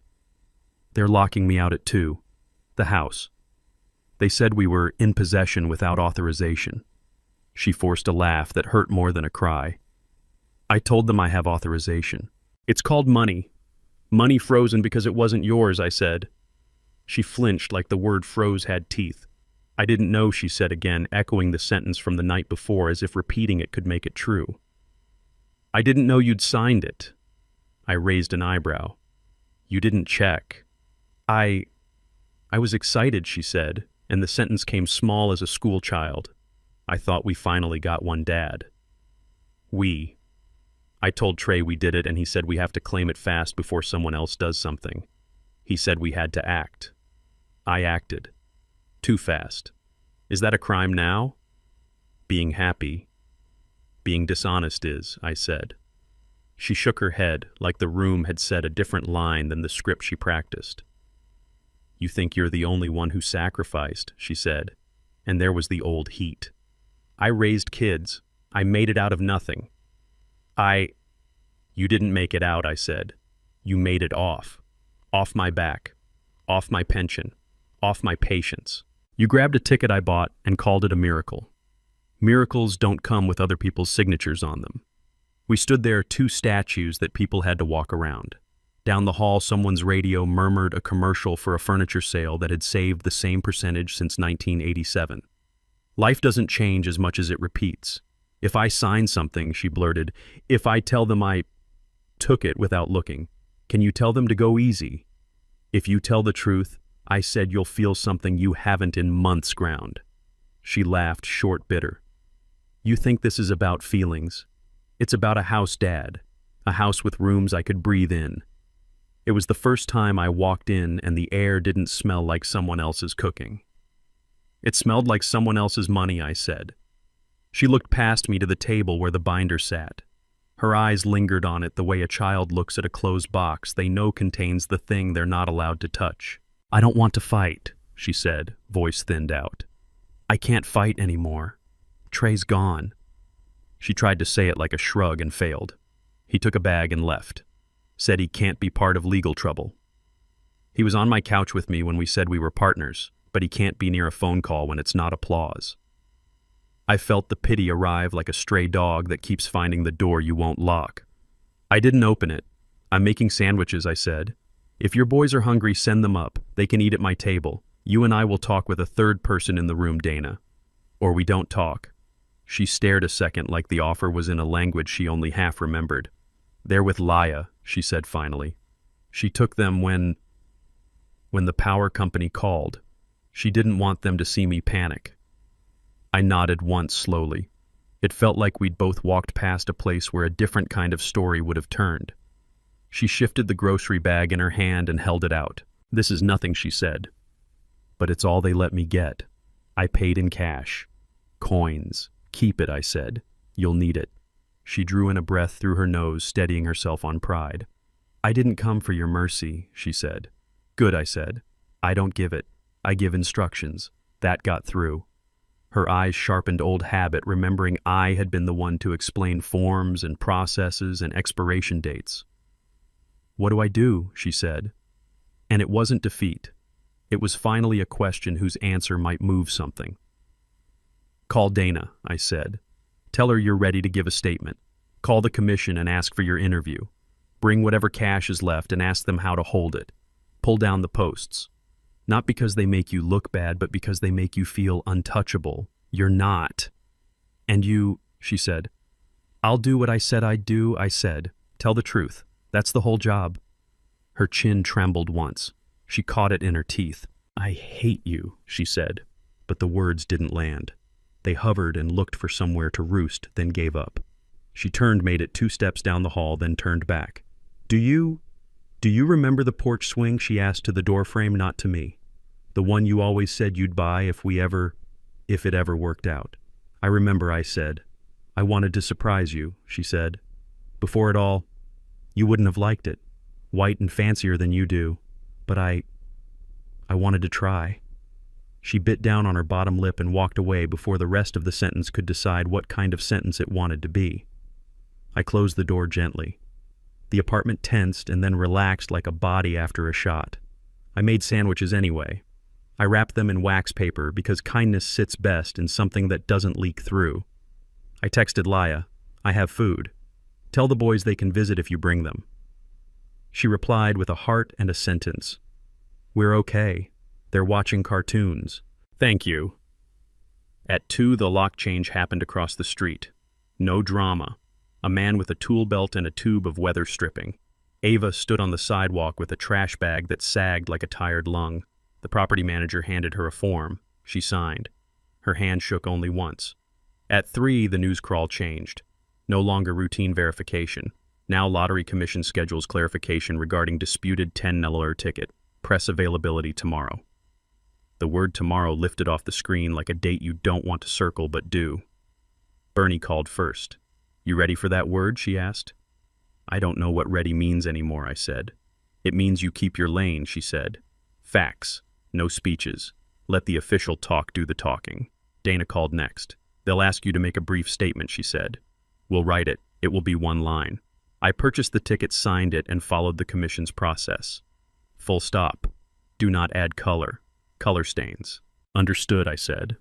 Speaker 1: "They're locking me out at 2. The house. They said we were in possession without authorization." She forced a laugh that hurt more than a cry. "I told them I have authorization. It's called money. Money frozen because it wasn't yours," I said. She flinched like the word froze had teeth. "I didn't know," she said again, echoing the sentence from the night before as if repeating it could make it true. "I didn't know you'd signed it." I raised an eyebrow. "You didn't check." I was excited," she said, and the sentence came small as a school child. "I thought we finally got one, Dad." "We." I told Trey we did it, and he said we have to claim it fast before someone else does something. He said we had to act. I acted. Too fast. Is that a crime now? Being happy. Being dishonest is, I said. She shook her head, like the room had said a different line than the script she practiced. "You think you're the only one who sacrificed," she said, and there was the old heat. "I raised kids. I made it out of nothing." "You didn't make it out," I said. "You made it off. Off my back. Off my pension. Off my patience. You grabbed a ticket I bought and called it a miracle. Miracles don't come with other people's signatures on them." We stood there, 2 statues that people had to walk around. Down the hall, someone's radio murmured a commercial for a furniture sale that had saved the same percentage since 1987. "Life doesn't change as much as it repeats. If I sign something," she blurted, "if I tell them I took it without looking, can you tell them to go easy? If you tell the truth," I said, "you'll feel something you haven't in months ground." She laughed, short, bitter. "You think this is about feelings. It's about a house, Dad. A house with rooms I could breathe in." It was the first time I walked in and the air didn't smell like someone else's cooking. "It smelled like someone else's money," I said. She looked past me to the table where the binder sat. Her eyes lingered on it the way a child looks at a closed box they know contains the thing they're not allowed to touch. "I don't want to fight," she said, voice thinned out. "I can't fight anymore. Trey's gone." She tried to say it like a shrug and failed. He took a bag and left. Said he can't be part of legal trouble. He was on my couch with me when we said we were partners, but he can't be near a phone call when it's not applause. I felt the pity arrive like a stray dog that keeps finding the door you won't lock. I didn't open it. "I'm making sandwiches," I said. "If your boys are hungry, send them up. They can eat at my table. You and I will talk with a third person in the room, Dana. Or we don't talk." She stared a second like the offer was in a language she only half remembered. "They're with Laya," she said finally. "She took them when the power company called. She didn't want them to see me panic." I nodded once slowly. It felt like we'd both walked past a place where a different kind of story would have turned. She shifted the grocery bag in her hand and held it out. "This is nothing," she said. "But it's all they let me get. I paid in cash. Coins. Keep it," I said. "You'll need it." She drew in a breath through her nose, steadying herself on pride. "I didn't come for your mercy," she said. "Good," I said. "I don't give it. I give instructions." That got through. Her eyes sharpened old habit, remembering I had been the one to explain forms and processes and expiration dates. "What do I do?" she said. And it wasn't defeat. It was finally a question whose answer might move something. "Call Dana," I said. "Tell her you're ready to give a statement. Call the commission and ask for your interview. Bring whatever cash is left and ask them how to hold it. Pull down the posts. Not because they make you look bad, but because they make you feel untouchable. You're not." "And you," she said. "I'll do what I said I'd do," I said. Tell the truth. That's the whole job. Her chin trembled once. She caught it in her teeth. I hate you, she said, but the words didn't land. They hovered and looked for somewhere to roost, then gave up. She made it 2 steps down the hall, then turned back. Do you remember the porch swing? She asked to the doorframe, not to me. The one you always said you'd buy if it ever worked out. I remember, I said. I wanted to surprise you, she said. Before it all, you wouldn't have liked it. White and fancier than you do. But I wanted to try. She bit down on her bottom lip and walked away before the rest of the sentence could decide what kind of sentence it wanted to be. I closed the door gently. The apartment tensed and then relaxed like a body after a shot. I made sandwiches anyway. I wrapped them in wax paper because kindness sits best in something that doesn't leak through. I texted Laya, I have food. Tell the boys they can visit if you bring them. She replied with a heart and a sentence. We're okay. They're watching cartoons. Thank you. At 2, the lock change happened across the street. No drama. A man with a tool belt and a tube of weather stripping. Ava stood on the sidewalk with a trash bag that sagged like a tired lung. The property manager handed her a form. She signed. Her hand shook only once. At 3, the news crawl changed. No longer routine verification. Now Lottery Commission schedules clarification regarding disputed $10 ticket. Press availability tomorrow. The word tomorrow lifted off the screen like a date you don't want to circle but do. Bernie called first. You ready for that word? She asked. I don't know what ready means anymore, I said. It means you keep your lane, she said. Facts. No speeches. Let the official talk do the talking. Dana called next. They'll ask you to make a brief statement, she said. We'll write it. It will be 1 line. I purchased the ticket, signed it, and followed the commission's process. Full stop. Do not add color. Color stains. Understood, I said.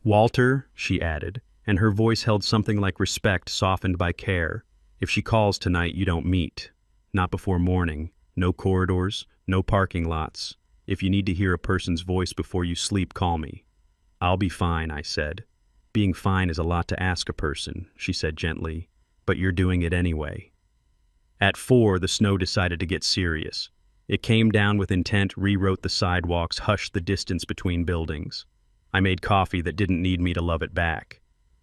Speaker 1: Walter, she added, and her voice held something like respect softened by care. If she calls tonight, you don't meet. Not before morning. No corridors, no parking lots. If you need to hear a person's voice before you sleep, call me. I'll be fine, I said. Being fine is a lot to ask a person, she said gently, but you're doing it anyway. At 4, the snow decided to get serious. It came down with intent, rewrote the sidewalks, hushed the distance between buildings. I made coffee that didn't need me to love it back.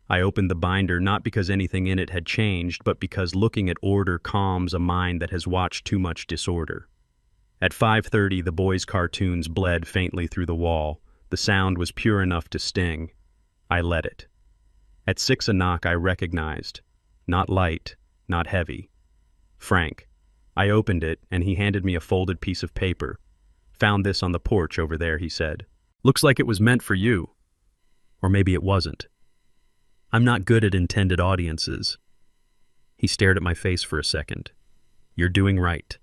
Speaker 1: I opened the binder not because anything in it had changed, but because looking at order calms a mind that has watched too much disorder. At 5:30, the boys' cartoons bled faintly through the wall. The sound was pure enough to sting. I let it. At 6, a knock I recognized. Not light, not heavy. Frank. I opened it, and he handed me a folded piece of paper. Found this on the porch over there, he said. Looks like it was meant for you. Or maybe it wasn't. I'm not good at intended audiences. He stared at my face for a second. You're doing right.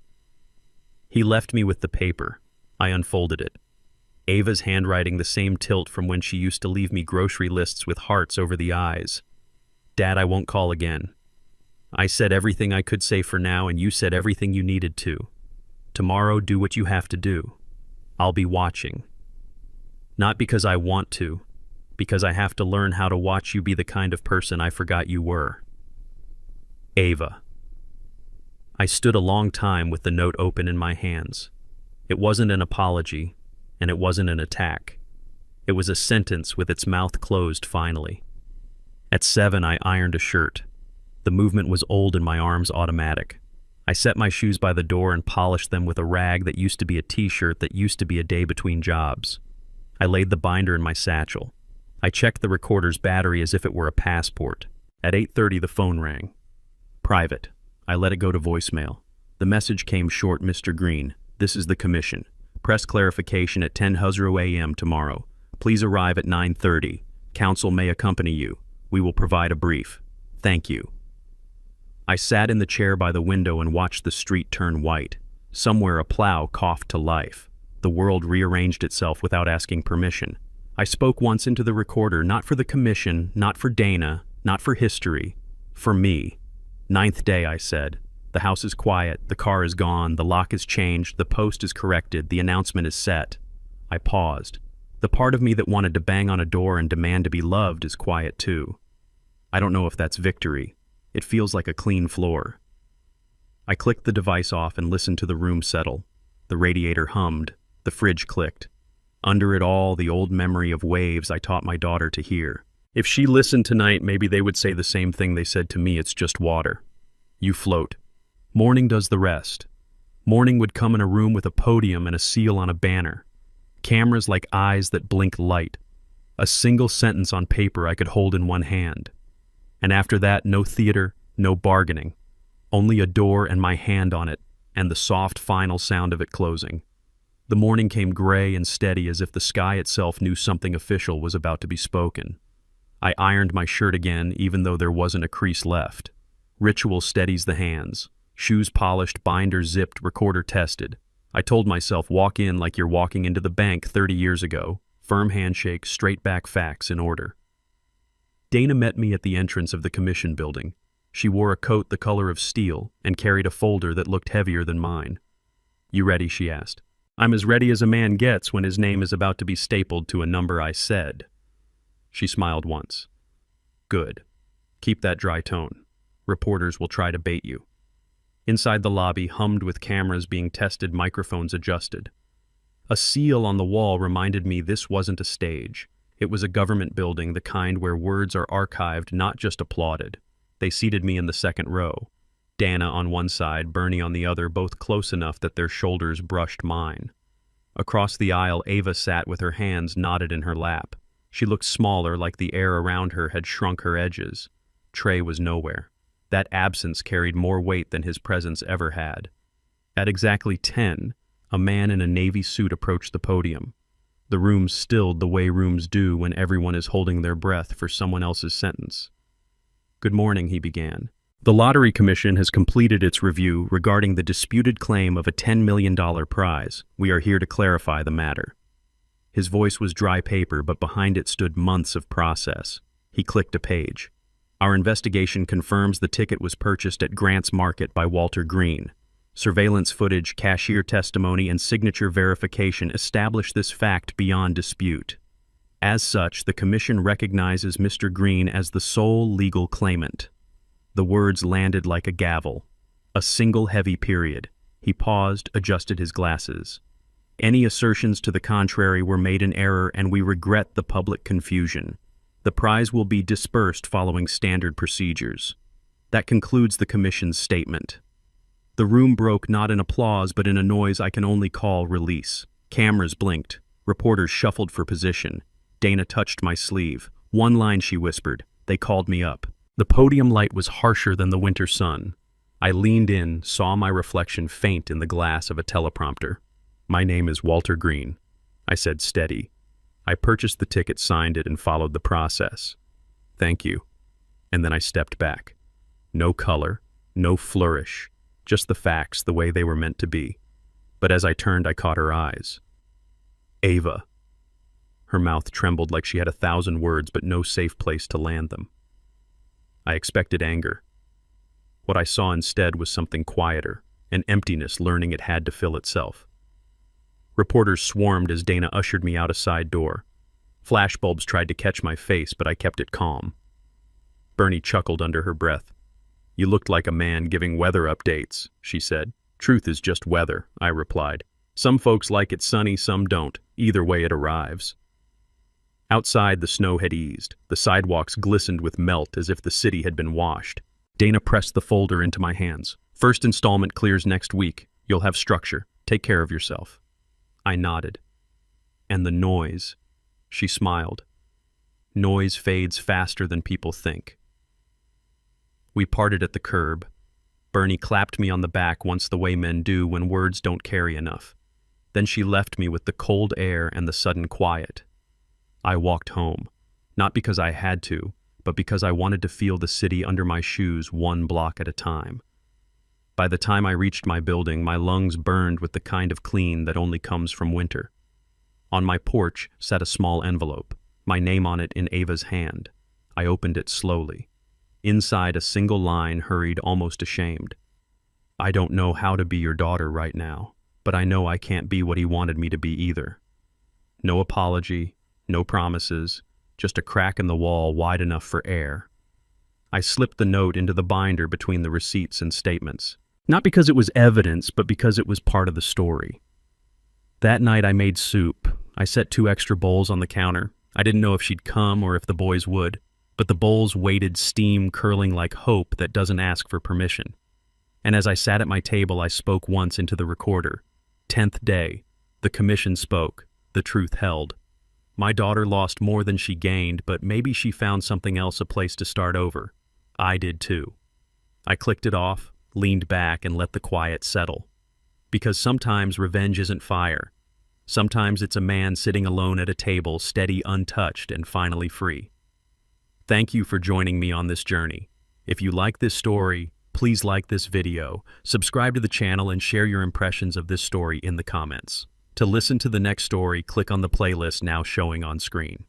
Speaker 1: He left me with the paper. I unfolded it. Ava's handwriting, the same tilt from when she used to leave me grocery lists with hearts over the eyes. Dad, I won't call again. I said everything I could say for now, and you said everything you needed to. Tomorrow, do what you have to do. I'll be watching. Not because I want to, because I have to learn how to watch you be the kind of person I forgot you were. Ava. I stood a long time with the note open in my hands. It wasn't an apology, and it wasn't an attack. It was a sentence with its mouth closed finally. At 7, I ironed a shirt. The movement was old and my arms automatic. I set my shoes by the door and polished them with a rag that used to be a t-shirt that used to be a day between jobs. I laid the binder in my satchel. I checked the recorder's battery as if it were a passport. At 8:30, the phone rang. Private. I let it go to voicemail. The message came short, Mr. Green. This is the commission. Press clarification at 10:00 a.m. tomorrow. Please arrive at 9:30. Counsel may accompany you. We will provide a brief. Thank you. I sat in the chair by the window and watched the street turn white. Somewhere a plow coughed to life. The world rearranged itself without asking permission. I spoke once into the recorder, not for the commission, not for Dana, not for history, for me. 9th day, I said. The house is quiet, the car is gone, the lock is changed, the post is corrected, the announcement is set. I paused. The part of me that wanted to bang on a door and demand to be loved is quiet too. I don't know if that's victory. It feels like a clean floor. I clicked the device off and listened to the room settle. The radiator hummed. The fridge clicked. Under it all, the old memory of waves I taught my daughter to hear. If she listened tonight, maybe they would say the same thing they said to me, it's just water. You float. Morning does the rest. Morning would come in a room with a podium and a seal on a banner. Cameras like eyes that blink light. A single sentence on paper I could hold in one hand. And after that, no theater, no bargaining. Only a door and my hand on it, and the soft final sound of it closing. The morning came gray and steady as if the sky itself knew something official was about to be spoken. I ironed my shirt again, even though there wasn't a crease left. Ritual steadies the hands. Shoes polished, binder zipped, recorder tested. I told myself, walk in like you're walking into the bank 30 years ago. Firm handshake, straight back facts in order. Dana met me at the entrance of the commission building. She wore a coat the color of steel and carried a folder that looked heavier than mine. You ready? She asked. I'm as ready as a man gets when his name is about to be stapled to a number I said. She smiled once. Good. Keep that dry tone. Reporters will try to bait you. Inside the lobby hummed with cameras being tested, microphones adjusted. A seal on the wall reminded me this wasn't a stage. It was a government building, the kind where words are archived, not just applauded. They seated me in the second row. Dana on one side, Bernie on the other, both close enough that their shoulders brushed mine. Across the aisle, Ava sat with her hands knotted in her lap. She looked smaller, like the air around her had shrunk her edges. Trey was nowhere. That absence carried more weight than his presence ever had. At exactly 10, a man in a navy suit approached the podium. The room stilled the way rooms do when everyone is holding their breath for someone else's sentence. Good morning, he began. The Lottery Commission has completed its review regarding the disputed claim of a $10 million prize. We are here to clarify the matter. His voice was dry paper, but behind it stood months of process. He clicked a page. Our investigation confirms the ticket was purchased at Grant's Market by Walter Green. Surveillance footage, cashier testimony, and signature verification establish this fact beyond dispute. As such, the Commission recognizes Mr. Green as the sole legal claimant. The words landed like a gavel. A single heavy period. He paused, adjusted his glasses. Any assertions to the contrary were made in error, and we regret the public confusion. The prize will be dispersed following standard procedures. That concludes the Commission's statement. The room broke not in applause, but in a noise I can only call release. Cameras blinked. Reporters shuffled for position. Dana touched my sleeve. One line, she whispered. They called me up. The podium light was harsher than the winter sun. I leaned in, saw my reflection faint in the glass of a teleprompter. My name is Walter Green, I said, steady. I purchased the ticket, signed it, and followed the process. Thank you. And then I stepped back. No color, no flourish, just the facts the way they were meant to be. But as I turned, I caught her eyes. Ava. Her mouth trembled like she had 1,000 words, but no safe place to land them. I expected anger. What I saw instead was something quieter, an emptiness learning it had to fill itself. Reporters swarmed as Dana ushered me out a side door. Flashbulbs tried to catch my face, but I kept it calm. Bernie chuckled under her breath. You looked like a man giving weather updates, she said. Truth is just weather, I replied. Some folks like it sunny, some don't. Either way it arrives. Outside, the snow had eased. The sidewalks glistened with melt as if the city had been washed. Dana pressed the folder into my hands. First installment clears next week. You'll have structure. Take care of yourself. I nodded. And the noise. She smiled. Noise fades faster than people think. We parted at the curb. Bernie clapped me on the back once the way men do when words don't carry enough. Then she left me with the cold air and the sudden quiet. I walked home, not because I had to, but because I wanted to feel the city under my shoes one block at a time. By the time I reached my building, my lungs burned with the kind of clean that only comes from winter. On my porch sat a small envelope, my name on it in Ava's hand. I opened it slowly. Inside, a single line hurried, almost ashamed. I don't know how to be your daughter right now, but I know I can't be what he wanted me to be either. No apology, no promises, just a crack in the wall wide enough for air. I slipped the note into the binder between the receipts and statements. Not because it was evidence, but because it was part of the story. That night I made soup. I set 2 extra bowls on the counter. I didn't know if she'd come or if the boys would, but the bowls waited, steam curling like hope that doesn't ask for permission. And as I sat at my table, I spoke once into the recorder. 10th day. The commission spoke. The truth held. My daughter lost more than she gained, but maybe she found something else, a place to start over. I did too. I clicked it off, leaned back, and let the quiet settle. Because sometimes revenge isn't fire. Sometimes it's a man sitting alone at a table, steady, untouched, and finally free. Thank you for joining me on this journey. If you like this story, please like this video, subscribe to the channel, and share your impressions of this story in the comments. To listen to the next story, click on the playlist now showing on screen.